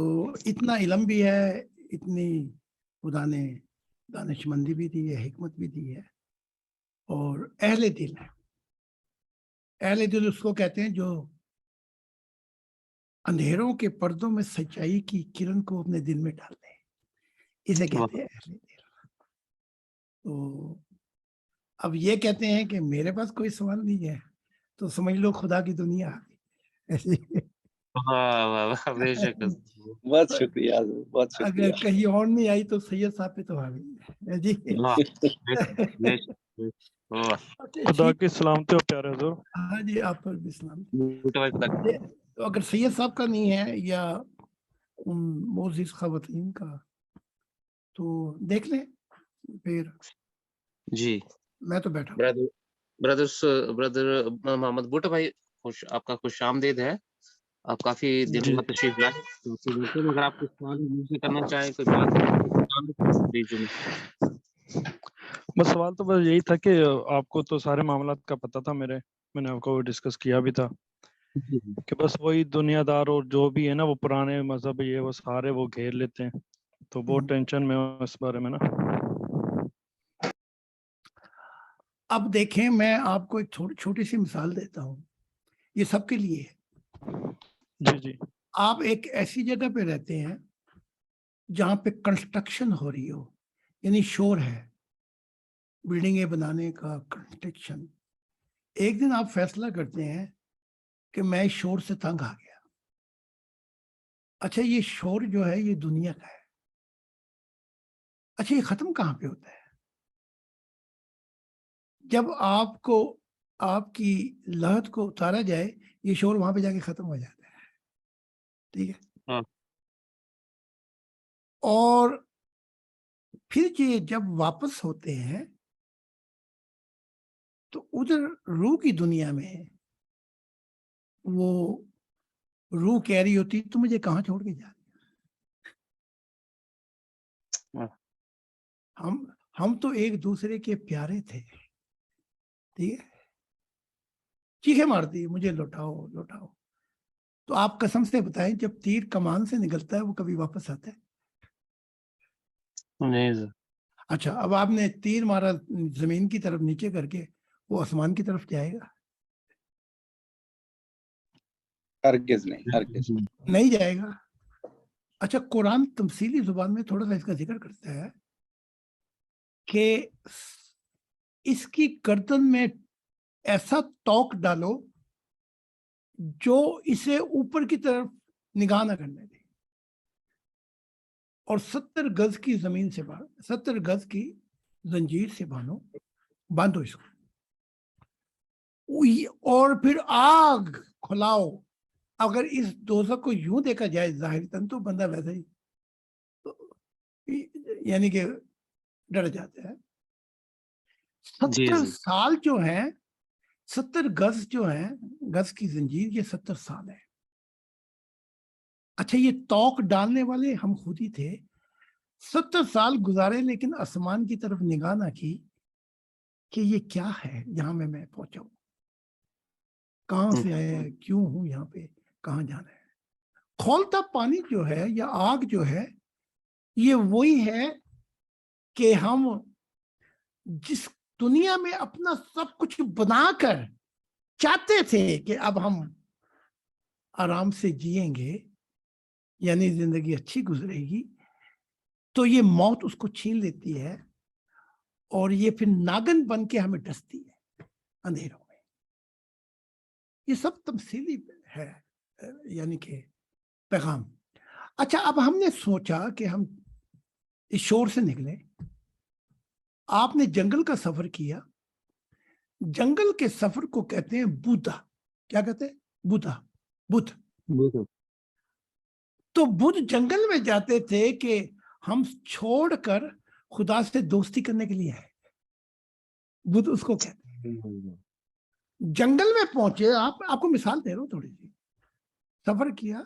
اتنا علم بھی ہے، اتنی خدا نے دانش مندی بھی دی ہے، حکمت بھی دی ہے، اور اہل دل ہے. اہل دل اس کو کہتے ہیں جو اندھیروں کے پردوں میں سچائی کی کرن کو اپنے دل میں ڈال دے، اسے کہتے ہیں اہل دل. تو اب یہ کہتے ہیں کہ میرے پاس کوئی سوال نہیں ہے تو سمجھ لو خدا کی دنیا آ گئی. بہت شکریہ، بہت شکریہ. اگر کہیں اور نہیں آئی تو سید صاحب پہ تو آ گئی ہے. جی خدا کی سلامتی ہو پیارے حضور. ہاں جی، آپ پر بھی سلام. تو اگر سید صاحب کا نہیں ہے یا ان معزز خواتین کا تو دیکھ لیں پھر. جی میں تو بیٹھا. بردر محمد بھٹو بھائی، آپ کا خوش آمدید ہے. آپ کافی دنوں بعد تشریف لائے. اگر آپ کچھ سوال کرنا چاہیں کوئی بات. بس سوال تو بس یہی تھا کہ آپ کو تو سارے معاملات کا پتہ تھا، میں نے آپ کو ڈسکس کیا بھی تھا کہ بس وہی دنیا دار اور جو بھی ہے نا وہ پرانے مذہب یہ وہ سارے وہ گھیر لیتے ہیں، تو بہت ٹینشن میں ہوں اس بارے میں نا. اب دیکھیں، میں آپ کو ایک چھوٹی سی مثال دیتا ہوں، یہ سب کے لیے ہے. جی جی. آپ ایک ایسی جگہ پہ رہتے ہیں جہاں پہ کنسٹرکشن ہو رہی ہو، یعنی شور ہے، بلڈنگیں بنانے کا کنسٹرکشن. ایک دن آپ فیصلہ کرتے ہیں کہ میں شور سے تنگ آ گیا. اچھا یہ شور جو ہے یہ دنیا کا ہے. اچھا یہ ختم کہاں پہ ہوتا ہے؟ جب آپ کو آپ کی لہت کو اتارا جائے یہ شور وہاں پہ جا کے ختم ہو جاتا ہے. ٹھیک ہے. ہاں. اور پھر یہ جب واپس ہوتے ہیں تو ادھر روح کی دنیا میں وہ روح کہہ رہی ہوتی تو مجھے کہاں چھوڑ کے جا رہی ہے؟ ہم تو ایک دوسرے کے پیارے تھے. ٹھیک ہے. چیخیں مارتی ہے مجھے لوٹاؤ لوٹاؤ. تو آپ قسم سے بتائیں جب تیر کمان سے نکلتا ہے وہ کبھی واپس آتا ہے؟ نہیں سر. اچھا اب آپ نے تیر مارا زمین کی طرف نیچے کر کے، وہ آسمان کی طرف جائے گا؟ ہرگز نہیں، ہرگز نہیں جائے گا. اچھا قرآن تمثیلی زبان میں تھوڑا سا اس کا ذکر کرتا ہے کہ اس کی گردن میں ایسا توق ڈالو جو اسے اوپر کی طرف نگاہ نہ کرنے دے، اور 70 گز کی زمین سے 70 گز کی زنجیر سے باندھو اس کو، اور پھر آگ کھلاؤ. اگر اس دوزخ کو یوں دیکھا جائے ظاہر تو بندہ ویسا ہی یعنی کہ ڈر جاتا ہے. 70 سال جو ہیں، 70 گز جو ہیں، گز کی زنجیر یہ 70 سال ہے. اچھا یہ توق ڈالنے والے ہم خود ہی تھے. 70 سال گزارے لیکن آسمان کی طرف نگاہ نہ کی کہ یہ کیا ہے جہاں میں پہنچا ہوں، کہاں سے آیا ہے، کیوں ہوں یہاں پہ، کہاں جانا ہے. کھولتا پانی جو ہے یا آگ جو ہے یہ وہی ہے کہ ہم جس دنیا میں اپنا سب کچھ بنا کر چاہتے تھے کہ اب ہم آرام سے جئیں گے، یعنی زندگی اچھی گزرے گی، تو یہ موت اس کو چھین لیتی ہے اور یہ پھر ناگن بن کے ہمیں ڈستی ہے اندھیروں میں. یہ سب تمثیلی ہے، یعنی کہ پیغام. اچھا اب ہم نے سوچا کہ ہم اس شور سے نکلیں. آپ نے جنگل کا سفر کیا. جنگل کے سفر کو کہتے ہیں بودا. کیا کہتے ہیں؟ بودا، بدھ. تو بدھ جنگل میں جاتے تھے کہ ہم چھوڑ کر خدا سے دوستی کرنے کے لیے ہے. بدھ اس کو کہتے ہیں. جنگل میں پہنچے، آپ کو مثال دے رہا ہوں تھوڑی سی. سفر کیا،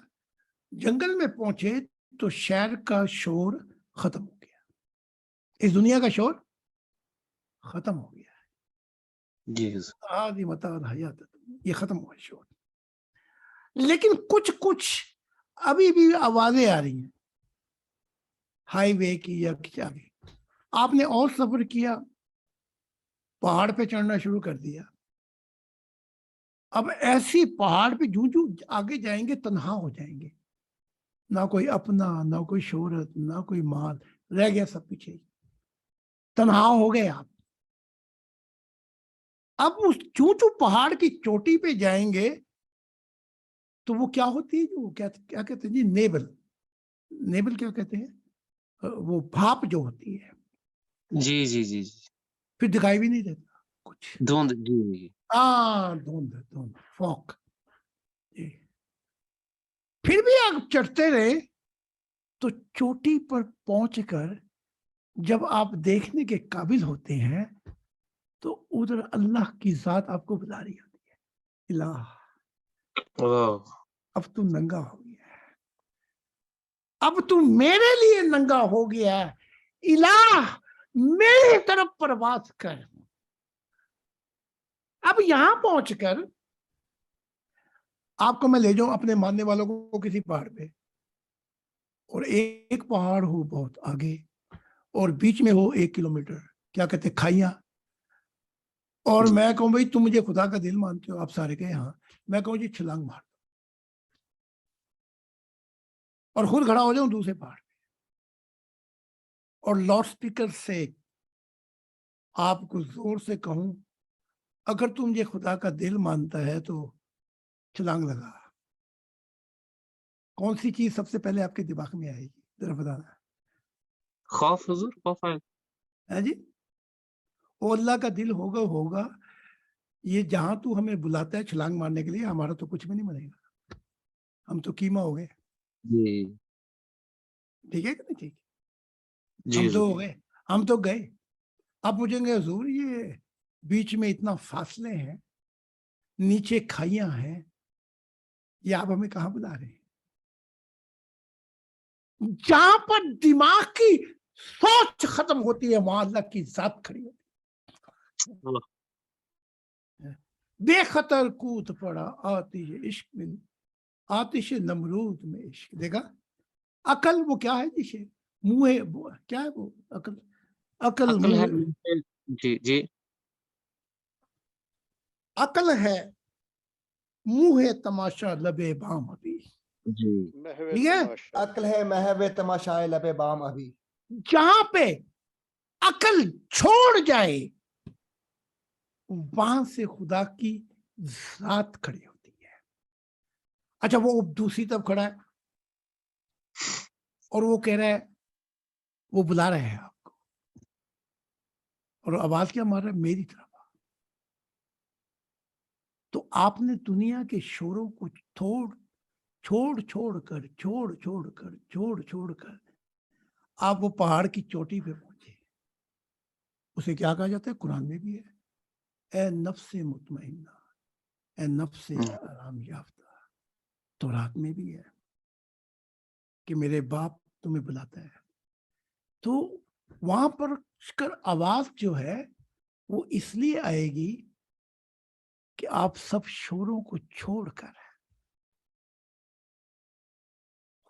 جنگل میں پہنچے تو شہر کا شور ختم ہو گیا، اس دنیا کا شور ختم ہو گیا. حیات یہ ختم ہوا شور. لیکن کچھ ابھی بھی آوازیں آ رہی ہیں ہائی وے کی یا کیا کی. آپ نے اور سفر کیا، پہاڑ پہ چڑھنا شروع کر دیا. اب ایسی پہاڑ پہ جو آگے جائیں گے تنہا ہو جائیں گے، نہ کوئی اپنا، نہ کوئی شہرت، نہ کوئی مال، رہ گیا سب پیچھے. تنہا ہو گئے آپ. اب اس چوں پہاڑ کی چوٹی پہ جائیں گے تو وہ کیا ہوتی ہے، جو کیا کہتے ہیں جی، نیبل کیا کہتے ہیں، وہ بھاپ جو ہوتی ہے. جی جی جی جی. پھر دکھائی بھی نہیں دیتا کچھ. دھند. جی. دھند فوک. جی. پھر بھی آپ چڑھتے رہے تو چوٹی پر پہنچ کر جب آپ دیکھنے کے قابل ہوتے ہیں تو ادھر اللہ کی ذات آپ کو بلا رہی ہوتی ہے. الہ، اب تو ننگا ہو گیا ہے، اب تو میرے لیے ننگا ہو گیا ہے. الہ میری طرف پرواز کر. اب یہاں پہنچ کر آپ کو میں لے جاؤں اپنے ماننے والوں کو کسی پہاڑ پہ، اور ایک پہاڑ ہو بہت آگے اور بیچ میں ہو 1 کلومیٹر، کیا کہتے کھائیاں، اور میں کہوں بھائی تم مجھے خدا کا دل مانتے ہو، آپ سارے کہے ہاں. میں کہوں جی چھلانگ مار. और खुद खड़ा हो जाऊं दूसरे पहाड़ पे और लाउड स्पीकर से आपको जोर से कहूं, अगर तुम ये खुदा का दिल मानता है तो छलांग लगा, कौन सी चीज सबसे पहले आपके दिमाग में आएगी, जरा बताना खौफ हुजूर, खौफ आए। है जी। वो अल्लाह का दिल होगा, ये जहां तू हमें बुलाता है छलांग मारने के लिए, हमारा तो कुछ भी नहीं बनेगा, हम तो कीमा हो गए। जी ठीक है कि नहीं? ठीक, जी हम तो हुजूर। हो गए, हम तो गए। अब मुझे हुजूर ये बीच में इतना फासले हैं, नीचे खाइयां हैं, ये आप हमें कहाँ बुला रहे हैं? जहां पर दिमाग की सोच खत्म होती है वहां अल्लाह की जात खड़ी होती है। बेखतर कूद पड़ा आतिश इश्क में, आतिश नमरूद में इश्क। देखा अकल वो क्या है जिसे मुंह है, क्या है वो अकल? अकल अक्ल है। मुंह, जी जी। अकल है मुंह है तमाशा लबे बाम अभी। जी ठीक है, अक्ल है महवे तमाशाए लबे बाम अभी। जहां पे अकल छोड़ जाए वहां से खुदा की जात खड़ी होती है। अच्छा, वो दूसरी तरफ खड़ा है और वो कह रहा है, वो बुला रहे हैं आपको, और आवाज क्या मार रहा है? मेरी तरफ। तो आपने दुनिया के शोरों को छोड़ कर आप वो पहाड़ की चोटी पे पहुंचे। उसे क्या कहा जाता है? कुरान में भी है, ए नफ्से मुतमइन्ना, ए नफ्से आराम याफ्ता। तौरात में भी है कि मेरे बाप तुम्हें बुलाता है। तो वहां पर आवाज जो है वो इसलिए आएगी कि आप सब शोरों को छोड़कर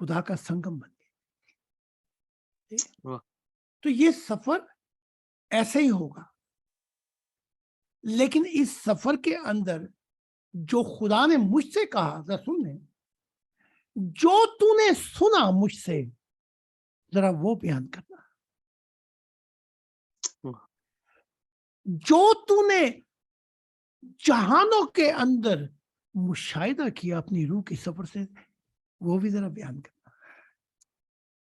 खुदा का संगम बन गए। वाह। तो ये सफर ऐसे ही होगा, लेकिन इस सफर के अंदर जो खुदा ने मुझसे कहा, जरा सुन ले, जो तूने सुना मुझसे जरा वो बयान करना, जो तूने जहानों के अंदर मुशाहिदा किया अपनी रूह के सफर से वो भी जरा बयान करना।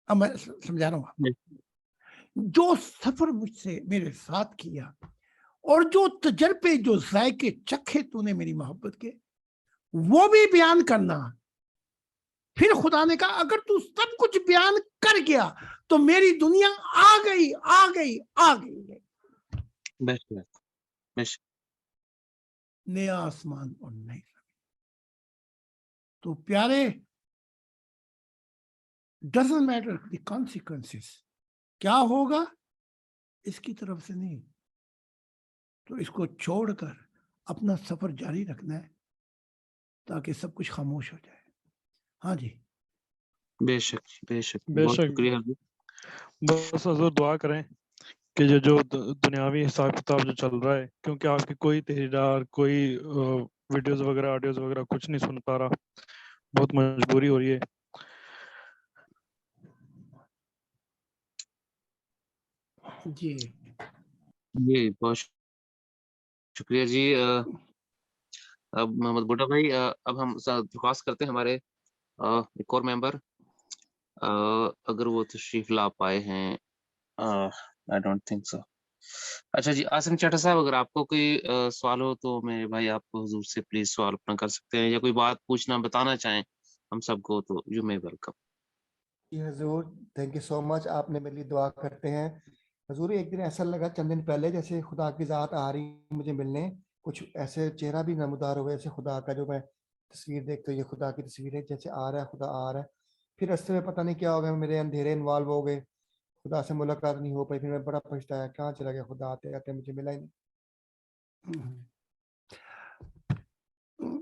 अब मैं समझा रहा हूं आपको। जो सफर मुझसे मेरे साथ किया और जो तजर्बे, जो जायके चखे तूने मेरी मोहब्बत के, वो भी बयान करना। फिर खुदा ने कहा अगर तू सब कुछ बयान कर गया तो मेरी दुनिया आ गई आ गई आ गई। Best best. नया आसमान और नई जमीन। तो प्यारे, डजंट मैटर द कॉन्सिक्वेंसेस, क्या होगा इसकी तरफ से नहीं, तो इसको छोड़कर अपना सफर जारी रखना है ताकि सब कुछ खामोश हो जाए। हाँ जी, बेशक बेशक, बहुत बेशक। शुक्रिया हुजूर। बस हजूर दुआ करें कि जो दुनियावी हिसाब किताब जो चल रहा है, क्योंकि आपकी कोई तहरीर, कोई वीडियोस वगैरह, ऑडियोज वगैरह कुछ नहीं सुन पा रहा, बहुत मजबूरी हो रही है। जी जी बहुत शुक्रिया जी। अब मोहम्मद बुड्ढा भाई, अब हम दरख्वास्त करते हैं हमारे एक और मेंबर, अगर वो तशरीफ ला पाए हैं। I don't think so. अच्छा जी, आसिम चट्टा साहब, अगर आपको कोई सवाल हो तो मेरे भाई आप हुजूर से प्लीज सवाल अपना कर सकते हैं, या कोई बात पूछना बताना चाहें हम सबको, तो you may welcome. Ji Hazur, thank you so much, आपने मेरे लिए दुआ करते हैं। हजूर, एक दिन ऐसा लगा चंद दिन पहले जैसे खुदा की ज़ात आ रही मुझे मिलने, कुछ ऐसे चेहरा भी नमदार हुए जैसे खुदा का, जो मैं तस्वीर देखते हुए, ये खुदा की तस्वीर है, जैसे आ रहा है खुदा आ रहा है। फिर रास्ते में पता नहीं क्या हो गया, मेरे अंधेरे इन्वॉल्व हो गए, खुदा से मुलाकात नहीं हो पाई। फिर मैं बड़ा पछताया, कहाँ चला गया खुदा, आते आते मुझे मिला ही नहीं।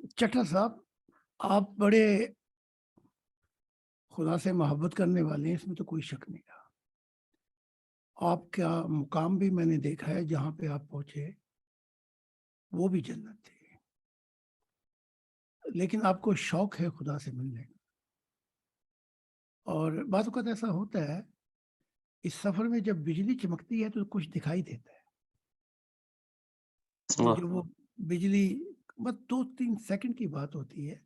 चट्टा साहब, आप बड़े खुदा से मोहब्बत करने वाले हैं, इसमें तो कोई शक नहीं रहा। आपका मुकाम भी मैंने देखा है, जहां पे आप पहुंचे वो भी जन्नत थी, लेकिन आपको शौक है खुदा से मिलने का। اور بعض اوقات ایسا ہوتا ہے اس سفر میں جب بجلی چمکتی ہے تو کچھ دکھائی دیتا ہے، جو وہ بجلی بس 2-3 سیکنڈ کی بات ہوتی ہے.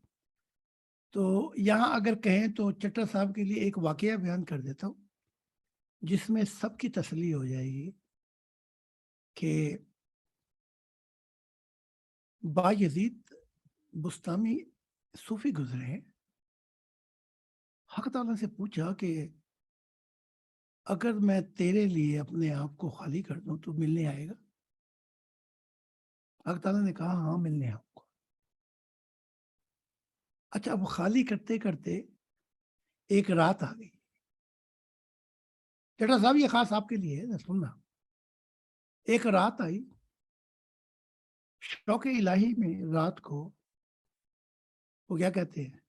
تو یہاں اگر کہیں تو چٹر صاحب کے لیے ایک واقعہ بیان کر دیتا ہوں جس میں سب کی تسلی ہو جائے گی کہ با یزید بستامی صوفی گزرے ہیں. حق تعالیٰ سے پوچھا کہ اگر میں تیرے لیے اپنے آپ کو خالی کر دوں تو ملنے آئے گا؟ حق تعالیٰ نے کہا ہاں ملنے آؤں گا. اچھا اب خالی کرتے کرتے ایک رات آ گئی. چٹا صاحب یہ خاص آپ کے لیے ہے، سننا. ایک رات آئی، شوق الہی میں رات کو وہ کیا کہتے ہیں،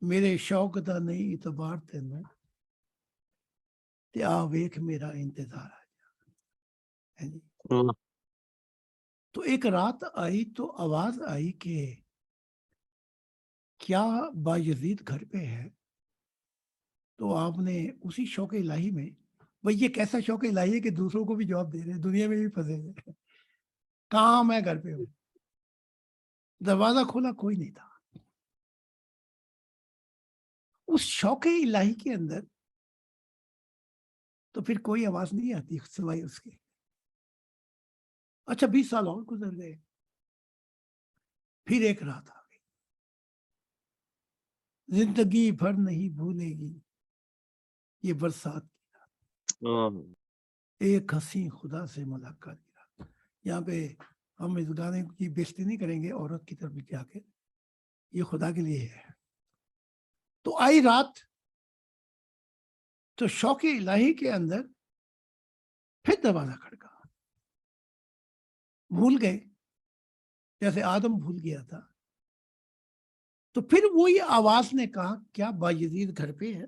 میرے شوق دا نہیں اعتبار تینوں تے آ ویکھ میرا انتظار آ جا. جی تو ایک رات آئی تو آواز آئی کہ کیا با یزید گھر پہ ہے؟ تو آپ نے اسی شوق الہی میں، بھئی یہ کیسا شوق الہی ہے کہ دوسروں کو بھی جواب دے رہے ہیں، دنیا میں بھی پھنسے ہوئے. کہاں میں گھر پہ ہوں. دروازہ کھولا، کوئی نہیں تھا. اس شوق الہی کے اندر تو پھر کوئی آواز نہیں آتی سوائے اس کے. اچھا 20 سال اور گزر گئے، پھر ایک رات آ گئی. زندگی بھر نہیں بھولے گی یہ برسات کی رات، ایک حسین خدا سے ملاقات کی رات. یہاں پہ ہم اس گانے کی بےزتی نہیں کریں گے عورت کی طرف جا کے، یہ خدا کے لیے ہے. تو آئی رات تو شوق الہی کے اندر پھر دروازہ کھڑکا. بھول گئے جیسے آدم بھول گیا تھا. تو پھر وہی آواز نے کہا کیا با یزید گھر پہ ہے؟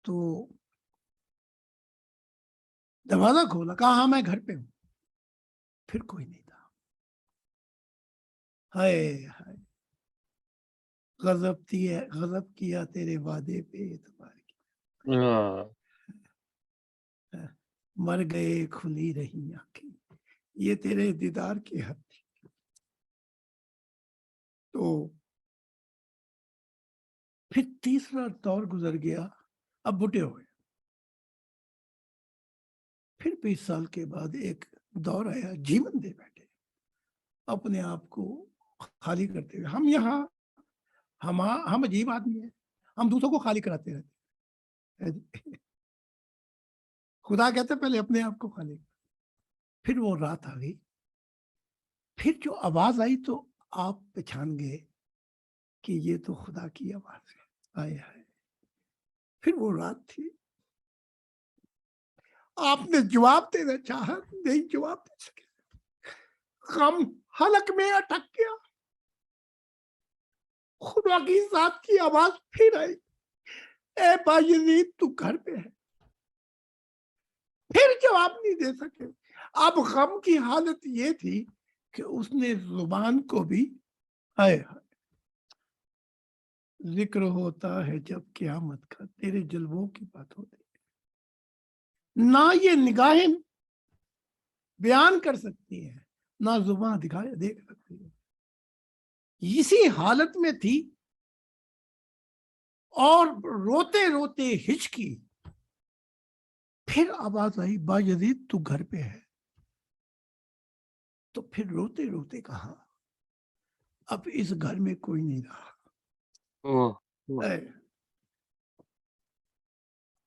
تو دروازہ کھولا، کہا ہاں میں گھر پہ ہوں. پھر کوئی نہیں تھا. ہائے ہائے غضب کیا تیرے وعدے پہ اعتبار کیا، مر گئے کھلی رہی آنکھیں یہ تیرے دیدار کے حق تھی. تو پھر تیسرا دور گزر گیا، اب بوڑھے ہو گئے. پھر 20 سال کے بعد ایک دور آیا، جیون دے بیٹھے اپنے آپ کو خالی کرتے ہوئے. ہم یہاں ہم عجیب آدمی ہیں، ہم دوسروں کو خالی کراتے رہتے ہیں. خدا کہتے پہلے اپنے آپ کو خالی. پھر وہ رات آ گئی، پھر جو آواز آئی تو آپ پہچان گئے کہ یہ تو خدا کی آواز ہے. آئے ہائے پھر وہ رات تھی. آپ نے جواب دینا چاہا، نہیں جواب دے سکے. غم حلق میں اٹک گیا. خدا کی ذات کی آواز پھر آئی، اے با یزید تو گھر پہ ہے. پھر جواب نہیں دے سکے. اب غم کی حالت یہ تھی کہ اس نے زبان کو بھی آئے ذکر ہوتا ہے جب قیامت کا تیرے جلووں کی بات ہوتی ہے. نہ یہ نگاہیں بیان کر سکتی ہے، نہ زبان دیکھ سکتی ہے. اسی حالت میں تھی اور روتے روتے ہچکی. پھر آواز آئی با یزید تو گھر پہ ہے. تو پھر روتے روتے کہا اب اس گھر میں کوئی نہیں رہا.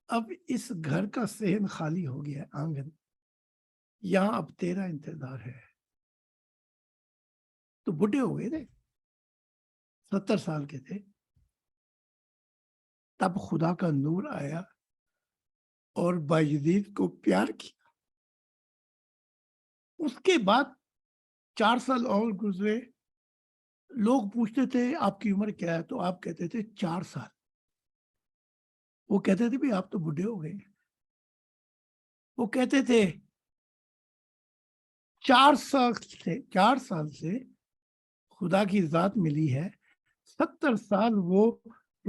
اب اس گھر کا صحن خالی ہو گیا. آنگن یہاں اب تیرا انتظار ہے. تو بڈھے ہو گئے تھے، 70 سال کے تھے. تب خدا کا نور آیا اور با یزید کو پیار کیا. اس کے بعد 4 سال اور گزرے. لوگ پوچھتے تھے آپ کی عمر کیا ہے، تو آپ کہتے تھے 4 سال. وہ کہتے تھے بھی آپ تو بڈھے ہو گئے. وہ کہتے تھے 4 سال سے خدا کی ذات ملی ہے، 70 سال وہ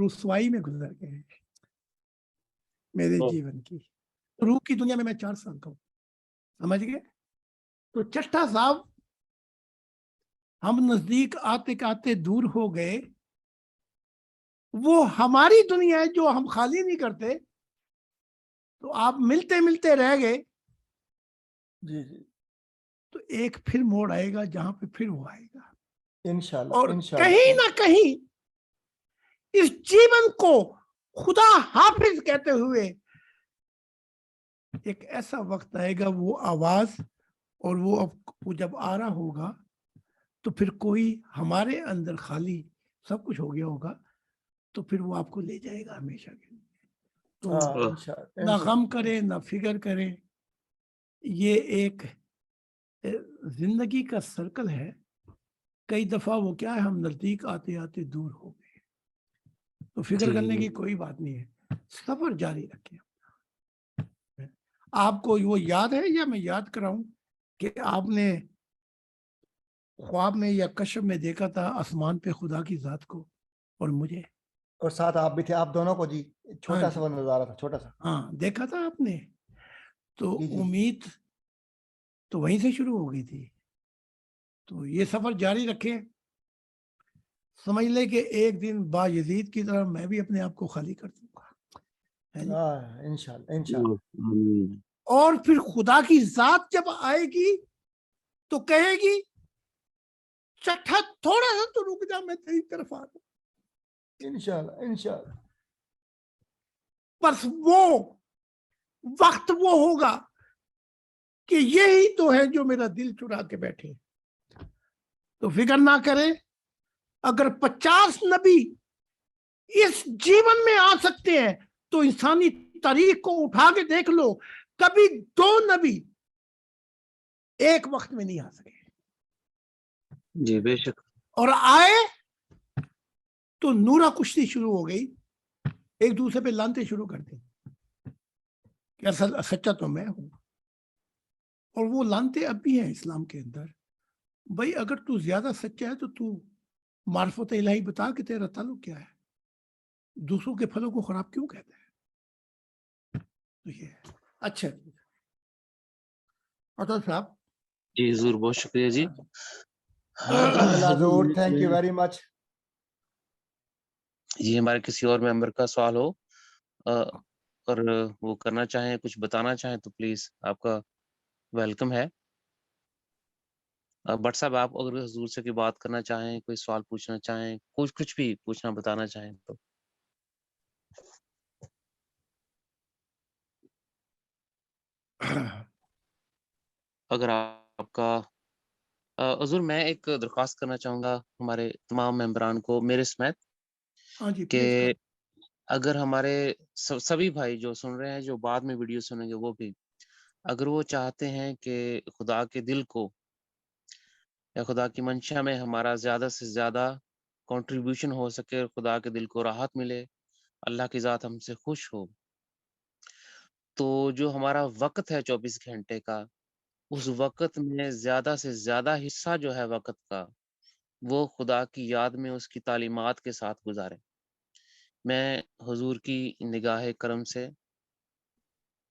रुसवाई में गुजर गए मेरे जीवन की। रूह की दुनिया में मैं 4 साल का हूँ, समझ गए। तो चट्टा साहब हम नजदीक आते आते दूर हो गए, वो हमारी दुनिया है जो हम खाली नहीं करते। तो आप मिलते मिलते रह गए, जी जी तो एक फिर मोड़ आएगा जहां पे फिर वो आएगा। इंशाल्लाह और इंशाल्लाह कहीं ना कहीं इस जीवन को खुदा हाफिज कहते हुए एक ऐसा वक्त आएगा, वो आवाज और वो जब आ रहा होगा तो फिर कोई हमारे अंदर खाली सब कुछ हो गया होगा, तो फिर वो आपको ले जाएगा हमेशा के लिए। तो इंशाल्लाह ना इंशाल्लाह गम करे ना फिक्र करे, ये एक जिंदगी का सर्कल है। कई दफा वो क्या है, हम नजदीक आते आते दूर हो गए, तो फिक्र करने की कोई बात नहीं है, सफर जारी रखें। आपको वो याद है या मैं याद कराऊं कि आपने ख्वाब में या कश्फ में देखा था आसमान पे खुदा की जात को और मुझे? और साथ आप भी थे, आप दोनों को जी, छोटा हाँ सा जी। वो नजारा था, छोटा सा। हाँ, देखा था आपने। तो जी जी उम्मीद तो वहीं से शुरू हो गई थी। तो ये सफर जारी रखें, समझ ले कि एक दिन बायजीद की तरह मैं भी अपने आप को खाली कर दूंगा, है जी। इंशाल्लाह इंशाल्लाह और फिर खुदा की जात जब आएगी तो कहेगी, चट्टा थोड़ा सा तो रुक जा, मैं तेरी तरफ आ रहा हूं। इंशाल्लाह इंशाल्लाह बस वो वक्त वो होगा कि यही तो है जो मेरा दिल चुरा के बैठे। तो फिक्र ना करें, अगर 50 नबी इस जीवन में आ सकते हैं तो इंसानी तारीख को उठा के देख लो, कभी 2 नबी एक वक्त में नहीं आ सके। जी बेशक। और आए तो नूरा कुश्ती शुरू हो गई, एक दूसरे पे लानते शुरू कर दी कि असल सच्चा तो मैं हूं। और वो लानते अब भी हैं इस्लाम के अंदर। भाई अगर तू ज्यादा सच्चा है तो तू मार्फत इलाही बता कि तेरा ताल्लुक क्या है, दूसरों के फलों को खराब क्यों कहता है। तो ये अच्छा अतुल साहब। जी हुजूर, बहुत शुक्रिया जी। हुजूर, थैंक यू वेरी मच। जी, हमारे किसी और मेंबर का सवाल हो और वो करना चाहें, कुछ बताना चाहें तो प्लीज आपका वेलकम है। बट साहब, आप अगर हुजूर से कोई बात करना चाहें, कोई सवाल पूछना चाहें, कुछ भी पूछना बताना चाहें तो। अगर आपका हुजूर, मैं एक दरख्वास्त करना चाहूंगा हमारे तमाम मेंबरान को मेरे समेत हाँ जी, कि प्लीज। अगर हमारे सभी भाई जो सुन रहे हैं, जो बाद में वीडियो सुनेंगे, वो भी अगर वो चाहते हैं कि खुदा के दिल को या खुदा की मंशा में हमारा ज़्यादा से ज़्यादा कंट्रीब्यूशन हो सके और खुदा के दिल को राहत मिले, अल्लाह की ज़ात हमसे खुश हो, तो जो हमारा वक़्त है 24 घंटे का, उस वक़्त में ज़्यादा से ज़्यादा हिस्सा जो है वक़्त का, वो खुदा की याद में उसकी तालीमात के साथ गुज़ारें। मैं हुज़ूर की निगाह करम से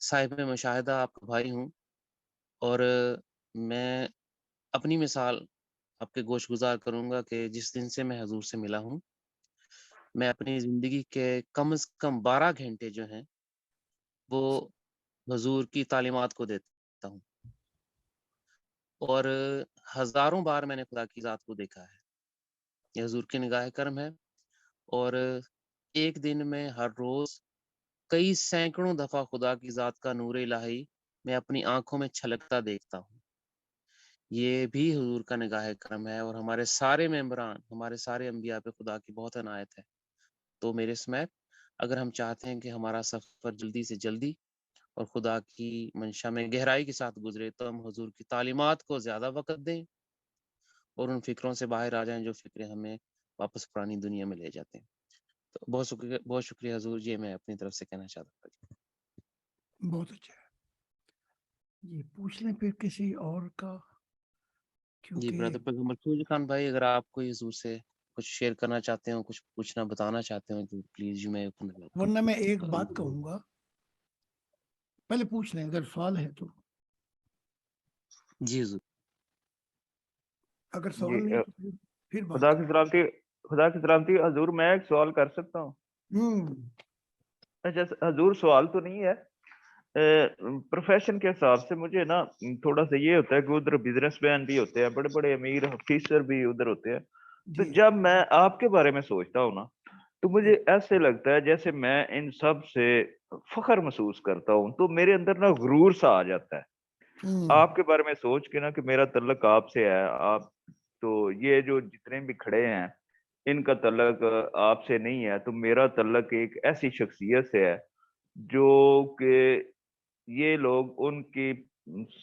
साहिब मुशाहिदा आपका भाई हूँ और मैं अपनी मिसाल आपके गोशगुज़ार करूँगा कि जिस दिन से मैं हुज़ूर से मिला हूँ, मैं अपनी ज़िंदगी के कम से कम 12 घंटे जो हैं, वो हुज़ूर की तालीमात को देता हूँ और हज़ारों बार मैंने खुदा की ज़ात को देखा है। ये हुज़ूर की निगाह करम है और एक दिन में हर रोज़ कई सैकड़ों दफ़ा खुदा की ज़ात का नूर इलाही मैं अपनी आँखों में छलकता देखता हूँ। ये भी हुज़ूर का निगाह करम है और हमारे सारे मेंबरान, हमारे सारे अंबिया पे खुदा की बहुत इनायत है। तो मेरे समेत अगर हम चाहते हैं कि हमारा सफ़र जल्दी से जल्दी और खुदा की मंशा में गहराई के साथ गुज़रे, तो हम हुज़ूर की तालीमात को ज़्यादा वक़्त दें और उन फ़िक्रों से बाहर आ जाएँ जो फ़िक्रें हमें वापस पुरानी दुनिया में ले जाते हैं। तो बहुत शुक्रिया हुज़ूर, ये मैं अपनी तरफ से कहना चाहता था। बहुत अच्छा है। ये पूछ लें फिर किसी और का, जी क्योंकि ब्रदर पैगम्बर फूल खान भाई, अगर आप कोई हुज़ूर से کچھ شیئر کرنا چاہتے ہوں, کچھ پوچھنا بتانا چاہتے ہوں تو پلیز یو میں ورنہ میں ایک بات کہوں گا, پہلے پوچھ لیں اگر سوال ہے تو. جی حضور. اگر سوال نہیں تو پھر بات. خدا کی سلامتی حضور, میں ایک سوال کر سکتا ہوں؟ اچھا حضور, سوال تو نہیں ہے, پروفیشن کے حساب سے مجھے نا تھوڑا سا یہ ہوتا ہے کہ ادھر بزنس مین بھی ہوتے ہیں, بڑے بڑے امیر آفیسر بھی ادھر ہوتے ہیں, تو جب میں آپ کے بارے میں سوچتا ہوں نا تو مجھے ایسے لگتا ہے جیسے میں ان سب سے فخر محسوس کرتا ہوں, تو میرے اندر نا غرور سا آ جاتا ہے آپ کے بارے میں سوچ کے نا کہ میرا تعلق آپ سے ہے. آپ تو یہ جو جتنے بھی کھڑے ہیں ان کا تعلق آپ سے نہیں ہے, تو میرا تعلق ایک ایسی شخصیت سے ہے جو کہ یہ لوگ ان کی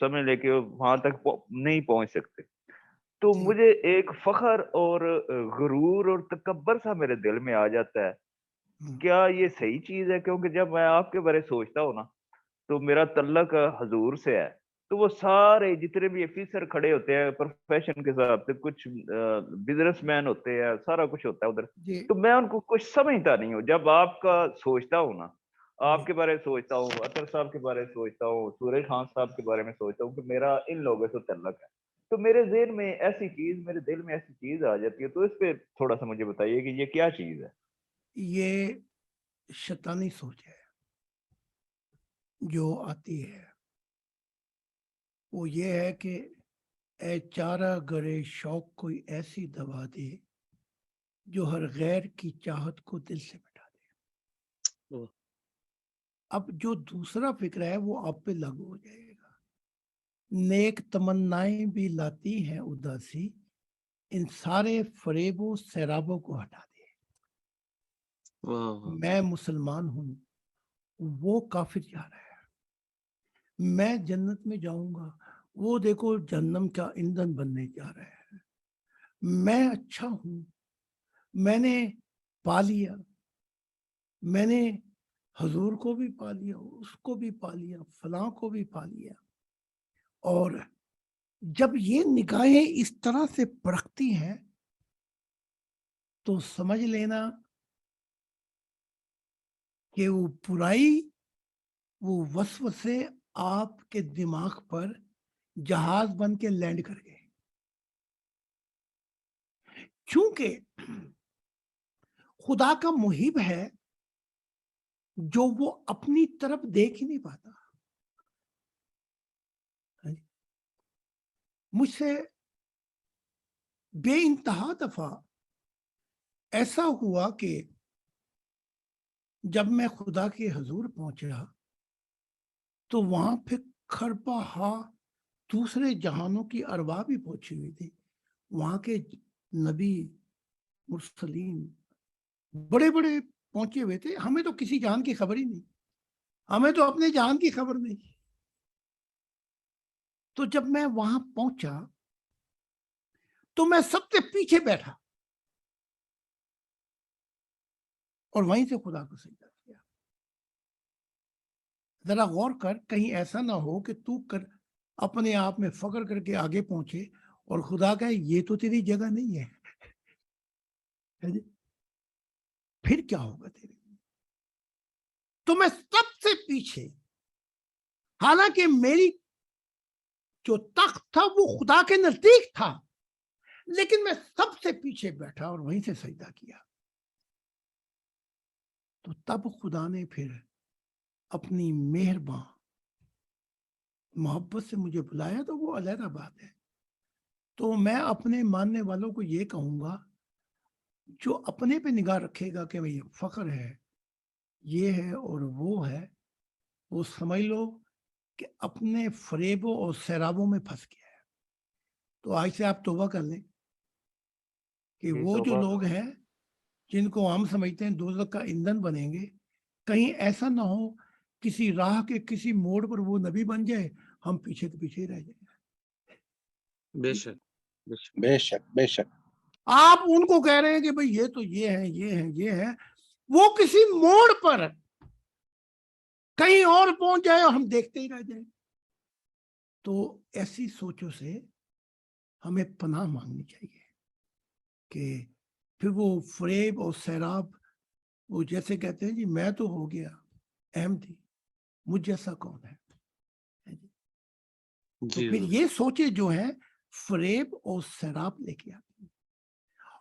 سمجھ لے کے وہاں تک نہیں پہنچ سکتے. تو مجھے ایک فخر اور غرور اور تکبر سا میرے دل میں آ جاتا ہے. کیا یہ صحیح چیز ہے؟ کیونکہ جب میں آپ کے بارے سوچتا ہوں نا تو میرا تعلق حضور سے ہے, تو وہ سارے جتنے بھی آفیسر کھڑے ہوتے ہیں پروفیشن کے حساب سے, کچھ بزنس مین ہوتے ہیں, سارا کچھ ہوتا ہے ادھر, تو میں ان کو کچھ سمجھتا نہیں ہوں. جب آپ کا سوچتا ہوں نا, آپ کے بارے میں سوچتا ہوں, اطہر صاحب کے بارے میں سوچتا ہوں, سورج خان صاحب کے بارے میں سوچتا ہوں کہ میرا ان لوگوں سے تعلق ہے, تو میرے ذہن میں ایسی چیز, میرے دل میں ایسی چیز آ جاتی ہے. تو اس پہ تھوڑا سا مجھے بتائیے کہ یہ کیا چیز ہے؟ یہ شیطانی سوچ ہے جو آتی ہے, وہ یہ ہے کہ اے چارہ گرے شوق کوئی ایسی دوا دے جو ہر غیر کی چاہت کو دل سے مٹا دے. اب جو دوسرا فکر ہے وہ آپ پہ لاگو ہو جائے گا. نیک تمنائیں بھی لاتی ہیں اداسی, ان سارے فریب و سیرابوں کو ہٹا دے. میں مسلمان ہوں, وہ کافر جا رہا ہے. میں جنت میں جاؤں گا, وہ دیکھو جہنم کا ایندھن بننے جا رہا ہے. میں اچھا ہوں, میں نے پا لیا, میں نے حضور کو بھی پا لیا, اس کو بھی پا لیا, فلاں کو بھی پا لیا. اور جب یہ نگاہیں اس طرح سے پرکھتی ہیں تو سمجھ لینا کہ وہ برائی, وہ وسوسے آپ کے دماغ پر جہاز بن کے لینڈ کر گئے. چونکہ خدا کا محب ہے جو وہ اپنی طرف دیکھ ہی نہیں پاتا. مجھ سے بے انتہا دفعہ ایسا ہوا کہ جب میں خدا کے حضور پہنچا تو وہاں پہ کھرپا دوسرے جہانوں کی ارواح بھی پہنچی ہوئی تھی. وہاں کے نبی مرسلین بڑے بڑے پہنچے ہوئے تھے. ہمیں تو کسی جہان کی خبر ہی نہیں, ہمیں تو اپنے جہان کی خبر نہیں. تو جب میں وہاں پہنچا تو میں سب سے پیچھے بیٹھا اور وہیں سے خدا کو سجدہ کیا. ذرا غور کر, کہیں ایسا نہ ہو کہ تو اپنے آپ میں فخر کر کے آگے پہنچے اور خدا کہے یہ تو تیری جگہ نہیں ہے. پھر کیا ہوگا تیرے؟ تو میں سب سے پیچھے, حالانکہ میری جو تخت تھا وہ خدا کے نزدیک تھا, لیکن میں سب سے پیچھے بیٹھا اور وہیں سے سجدہ کیا. تو تب خدا نے پھر اپنی مہربان محبت سے مجھے بلایا, تو وہ علیحدہ بات ہے. تو میں اپنے ماننے والوں کو یہ کہوں گا, جو اپنے پہ نگاہ رکھے گا کہ یہ فخر ہے, یہ ہے اور وہ ہے, وہ سمجھ لو کہ اپنے فریبوں اور سیرابوں میں پھنس گیا ہے. تو آج سے آپ توبہ کر لیں کہ وہ جو لوگ ہیں جن کو ہم سمجھتے ہیں دوزخ کا ایندھن بنیں گے, کہیں ایسا نہ ہو کسی راہ کے کسی موڑ پر وہ نبی بن جائے, ہم پیچھے کے پیچھے رہ جائیں. بے شک بے شک بے شک. آپ ان کو کہہ رہے ہیں کہ بھئی یہ تو یہ ہے, یہ ہے, یہ ہے, وہ کسی موڑ پر کہیں اور پہنچ جائے اور ہم دیکھتے ہی رہ جائیں. تو ایسی سوچوں سے ہمیں پناہ مانگنی چاہیے کہ फिर वो फरेब और सैराब, वो जैसे कहते हैं जी मैं तो हो गया अहमदी, मुझ जैसा कौन है जी। तो जी फिर हुजूर। ये सोचे जो है फरेब और शराब लेके आती है।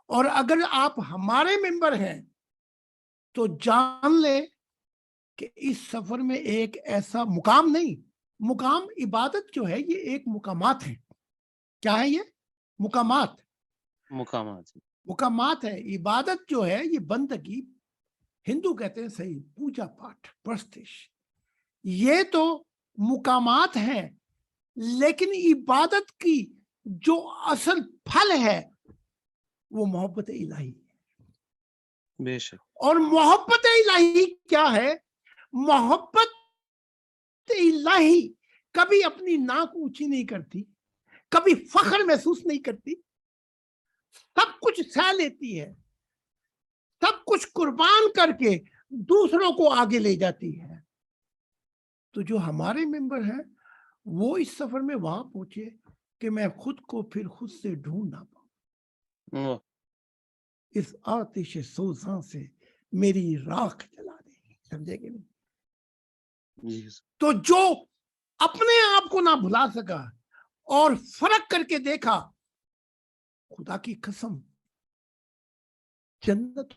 और अगर आप हमारे मेंबर हैं तो जान ले कि इस सफर में एक ऐसा मुकाम नहीं, मुकाम इबादत जो है ये एक मुकामात है। क्या है ये? मुकामात। मुकामात। मुकामात है। इबादत जो है ये बंदगी, हिंदू कहते हैं सही, पूजा पाठ, प्रस्तिश, ये तो मुकामात हैं, लेकिन इबादत की जो असल फल है वो मोहब्बत इलाही है। बेशक। और मोहब्बत इलाही क्या है? मोहब्बत इलाही कभी अपनी नाक ऊंची नहीं करती, कभी फख्र महसूस नहीं करती, सब कुछ सह लेती है, सब कुछ कुर्बान करके दूसरों को आगे ले जाती है। तो जो हमारे मेंबर हैं वो इस सफर में वहां पहुंचे कि मैं खुद को फिर खुद से ढूंढ ना पाऊं, वाह, इस आतिश सोज़ां से मेरी राख जला दे। समझे कि नहीं? जी हुजूर। तो जो अपने आप को ना भुला सका और फर्क करके देखा, खुदा की कसम जन्नत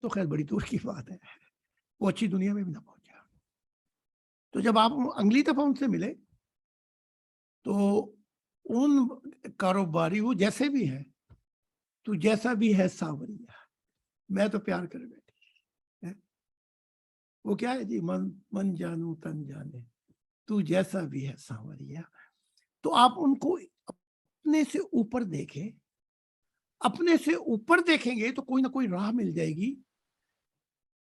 तो खैर बड़ी दूर की बात है, वो अच्छी दुनिया में भी ना पहुंचा। तो जब आप अगली दफा उनसे मिले तो उन कारोबारी, वो जैसे भी है, तू जैसा भी है सावरिया, मैं तो प्यार कर बैठी है। वो क्या है जी, मन मन जानू तन जाने, तू जैसा भी है सावरिया। तो आप उनको अपने से ऊपर देखें, अपने से ऊपर देखेंगे तो कोई ना कोई राह मिल जाएगी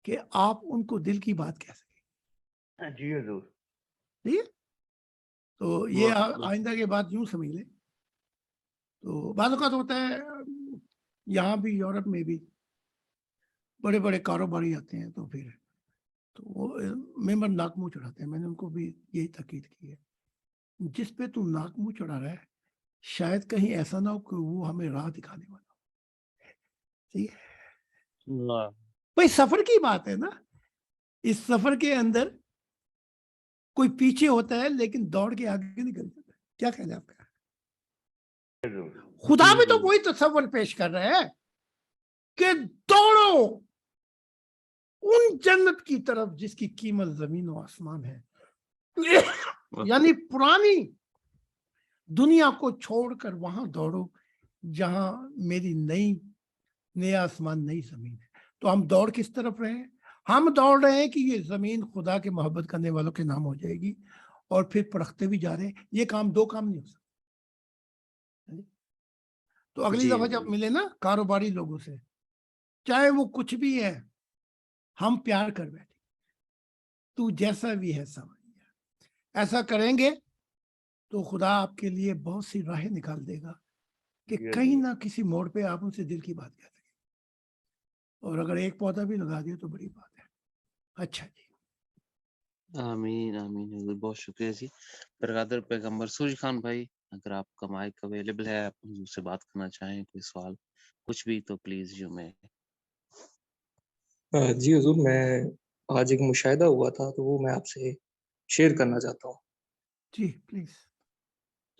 कि आप उनको दिल की बात कह सकें। जी हुजूर। ठीक है? तो ये वाह, आइंदा के बाद यूं समझ लें। तो बाज़ औक़ात होता है यहाँ भी, यूरोप में भी बड़े बड़े कारोबारी आते हैं, तो फिर तो वो मेंबर नाक मुंह चढ़ाते हैं। मैंने उनको भी यही ताकीद की है, जिस पे तू नाक मुंह चढ़ा रहा है शायद कहीं ऐसा ना हो कि वो हमें राह दिखाने वाला हो। ठीक है वाह। भाई, सफर की बात है ना। इस सफर के अंदर कोई पीछे होता है लेकिन दौड़ के आगे निकल जाता है। क्या ख्याल है आपका? खुदा जी भी तो हुजूर। वही तस्वर पेश कर रहे हैं कि दौड़ो उन जन्नत की तरफ जिसकी कीमत जमीन और आसमान है। यानी पुरानी दुनिया को छोड़कर वहां दौड़ो जहां मेरी नया आसमान, नई जमीन है। तो हम दौड़ किस तरफ रहे हैं? हम दौड़ रहे हैं कि ये जमीन खुदा के मोहब्बत करने वालों के नाम हो जाएगी, और फिर परखते भी जा रहे हैं। ये काम दो काम नहीं हो सकता। तो अगली जी दफा जब हुजूर। मिले ना कारोबारी लोगों से, चाहे वो कुछ भी है, हम प्यार कर बैठे, तू जैसा भी है समझ। ऐसा करेंगे तो खुदा आपके लिए बहुत सी राहें निकाल देगा कि कहीं ना किसी मोड़ पे आप उनसे दिल की बात कह सकें। और अगर एक पौधा भी लगा दिए तो बड़ी बात है। अच्छा जी, आमीन आमीन हुजूर, बहुत शुक्रिया जी। बरकरार पैगंबर सूरज खान भाई, अगर आपका माइक अवेलेबल है, आप हुजूर से बात करना चाहें, कोई सवाल कुछ भी, तो प्लीज यू में। जी हुजूर, मैं आज एक मुशाहिदा हुआ था तो वो मैं आपसे शेयर करना चाहता हूँ। जी प्लीज।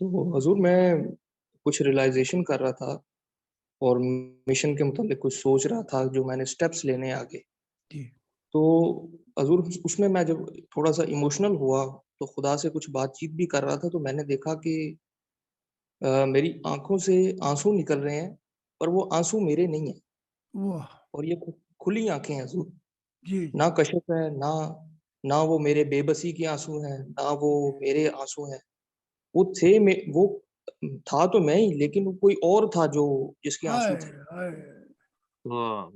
तो हुजूर, मैं कुछ रियलाइजेशन कर रहा था और मिशन के मुताबिक कुछ सोच रहा था जो मैंने स्टेप्स लेने हैं आगे। जी तो हुजूर, उसमें मैं जब थोड़ा-सा इमोशनल हुआ तो खुदा से कुछ बातचीत भी कर रहा था, तो मैंने देखा कि मेरी आँखों से आँसू निकल रहे हैं, पर वो आँसू मेरे नहीं हैं वाह। और ये खुली आँखें हैं हुजूर। जी ना कशिश है, ना वो मेरे बेबसी के आँसू हैं, ना वो मेरे आँसू हैं। वो थे में वो था तो मैं ही, लेकिन वो कोई और था जो जिसके हाय आँसू थे। हाय, वाह।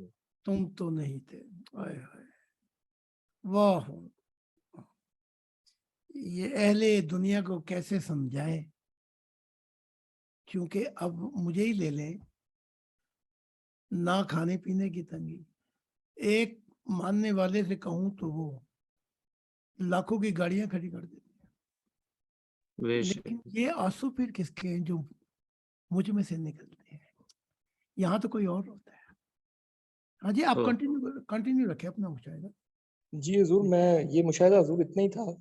तुम तो नहीं थे। हाय हाय, वाह। ये अहले दुनिया को कैसे समझाए, क्योंकि अब मुझे ही ले लें, ना खाने पीने की तंगी, एक मानने वाले से कहूं तो वो लाखों की गाड़ियां खड़ी कर देती है। बेशक। लेकिन ये आंसू फिर किसके हैं जो मुझ में से निकलते हैं? यहाँ तो कोई और होता है। हाँ जी, आप तो कंटिन्यू रखें अपना मुशाहिदा। जी हजूर, मैं ये मुशाहिदा हजूर इतना ही था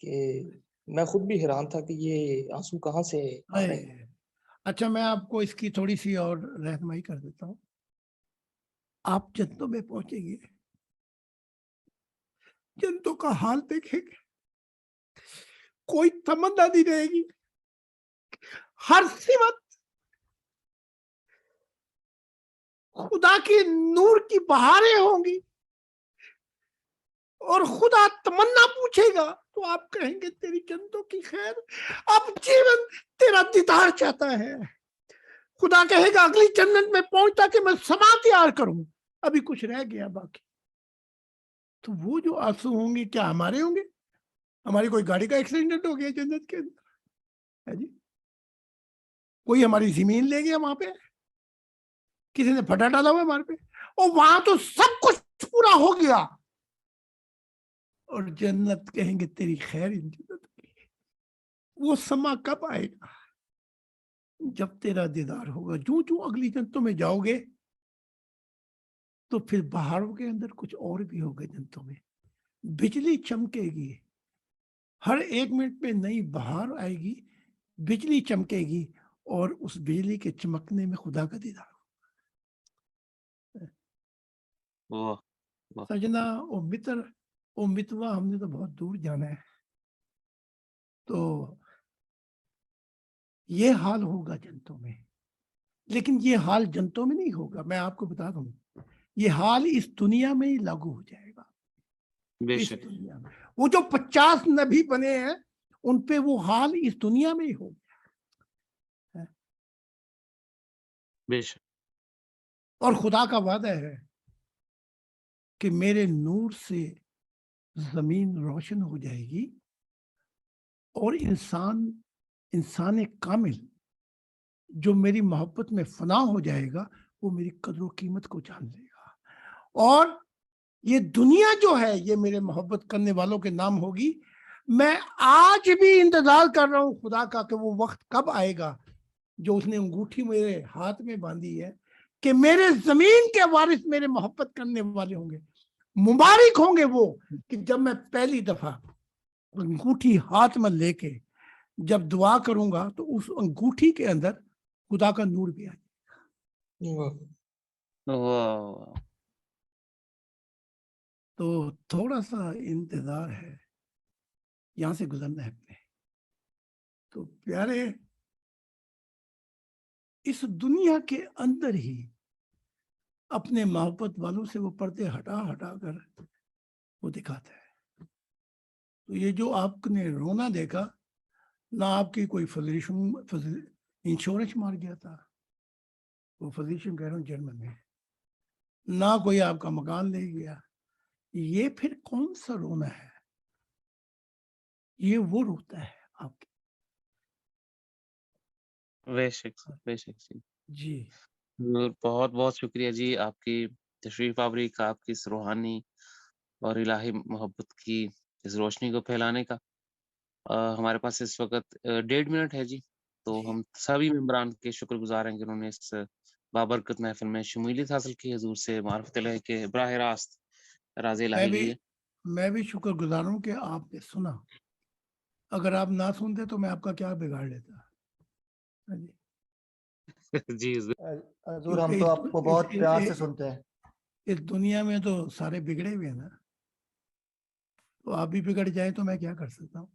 कि मैं खुद भी हैरान था कि ये आंसू कहाँ से आ रहे हैं। अरे, अच्छा मैं आपको इसकी थोड़ी सी और रहनुमाई कर देता हूँ। आप जन्नतों में पहुंचेंगे, जन्नतों का हाल देखेंगे, कोई तमन्ना नहीं रहेगी, हर सिमत खुदा की नूर की बहारें होंगी, और खुदा तमन्ना पूछेगा तो आप कहेंगे तेरी जन्नतों की खैर, अब जीवन तेरा दीदार चाहता है। खुदा कहेगा अगली जन्नत में पहुंचता कि मैं समा तैयार करूं, अभी कुछ रह गया बाकी। तो वो जो आंसू होंगे क्या हमारे होंगे? हमारी कोई गाड़ी का एक्सीडेंट हो गया जन्नत के अंदर, है जी? कोई हमारी जमीन ले गया वहां पे, किसी ने फटा डाला हुआ हमारे पे, और वहां तो सब कुछ पूरा हो गया, और जन्नत कहेंगे तेरी खैर इन जन्नत की। वो समा कब आएगा? जब तेरा दीदार होगा। जो जो अगली जन्नतों में जाओगे तो फिर पहाड़ों के अंदर कुछ और भी होगा। जन्नतों में बिजली चमकेगी, हर 1 मिनट में नई बहार आएगी, बिजली चमकेगी, और उस बिजली के चमकने में खुदा का दीदार। वाह वाह सजना ओ मित्र ओ मितवा, हमने तो बहुत दूर जाना है, तो ये हाल होगा जन्नतों में। लेकिन ये हाल जन्नतों में नहीं होगा, मैं आपको बता दूं, ये हाल इस दुनिया में ही लागू हो जाएगा। इस बेशक दुनिया में वो जो 50 नबी बने हैं उन पे वो हाल इस दुनिया में ही होगा। बेशक और खुदा का वादा है कि मेरे नूर से जमीन रोशन हो जाएगी, और इंसान कामिल जो मेरी मोहब्बत में फना हो जाएगा वो मेरी कदर कीमत को जान लेगा। और ये दुनिया जो है ये मेरे मोहब्बत करने वालों के नाम होगी। मैं आज भी इंतजार कर रहा हूँ खुदा का कि वो वक्त कब आएगा जो उसने अंगूठी मेरे हाथ में बांधी है कि मेरे जमीन के वारिस मेरे मोहब्बत करने वाले होंगे। मुबारक होंगे वो कि जब मैं पहली दफा अंगूठी हाथ में लेके जब दुआ करूंगा तो उस अंगूठी के अंदर खुदा का नूर भी आ जाए। वाह। वाह तो थोड़ा सा इंतजार है, यहां से गुजरना है अपने। तो प्यारे, इस दुनिया के अंदर ही अपने मोहब्बत वालों से वो पर्दे हटा हटा कर वो दिखाता है। तो ये जो आपने रोना देखा ना, आपकी कोई इंश्योरेंस मार गया था, वो फिजिशियन कह रहा हूँ जर्मन में, ना कोई आपका मकान ले गया। ये फिर कौन सा रोना है? ये वो रोता है आपके। बेशक बेशक जी बहुत बहुत शुक्रिया जी आपकी तशरीफ आवरी का, आपकी इस रूहानी और इलाही मोहब्बत की इस रोशनी को फैलाने का। हमारे पास इस वक्त 1.5 मिनट है जी, तो जी हम सभी मेंबरान के शुक्रगुजार हैं कि उन्होंने इस बाबरकत महफिल में शमूलियत हासिल की, हजूर से मार्फत इलाही के बराह रास्त राज़ इलाही लिए। मैं भी शुक्रगुजार हूँ कि आपने सुना। अगर आप ना सुनते तो मैं आपका क्या बिगाड़ लेता। हाँ जी, जी हजूर हम तो आपको बहुत प्यार से सुनते हैं। इस दुनिया में तो सारे बिगड़े हुए हैं ना, तो आप भी बिगड़ जाए तो मैं क्या कर सकता हूँ।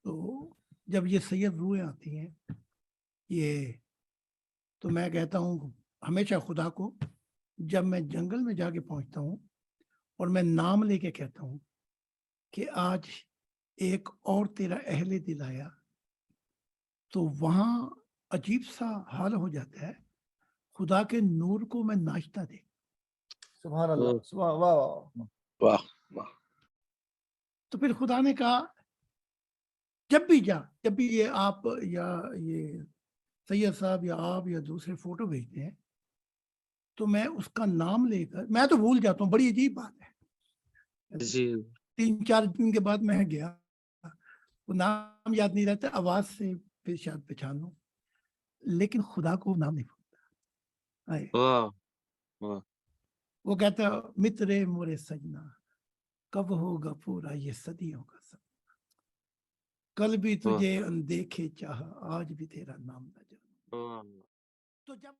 तो जब ये सैयद रूहें आती हैं ये, तो मैं कहता हूँ हमेशा खुदा को, जब मैं जंगल में जाके पहुंचता हूँ और मैं नाम लेके कहता हूँ कि आज एक और तेरा अहले दिल आया, तो वहां अजीब सा हाल हो जाता है। खुदा के नूर को मैं नाचता देख। सुभान अल्लाह, सुभान, वाह वाह। वाह तो फिर खुदा ने कहा जब भी ये आप या ये सैयद साहब या आप या दूसरे फोटो भेजते हैं तो मैं उसका नाम लेकर, मैं तो भूल जाता हूँ, बड़ी अजीब बात है। जी 3-4 दिन के बाद मैं गया, वो नाम याद नहीं रहता, आवाज से फिर शायद पहचान लूं, लेकिन खुदा को नाम नहीं भूलता। वाह वाह वो कहता है मित्रे मोरे सजना कब होगा पूरा ये सदियों का सपना, कल भी तुझे अनदेखे चाहा आज भी तेरा नाम न जानूं। वाह। तो जब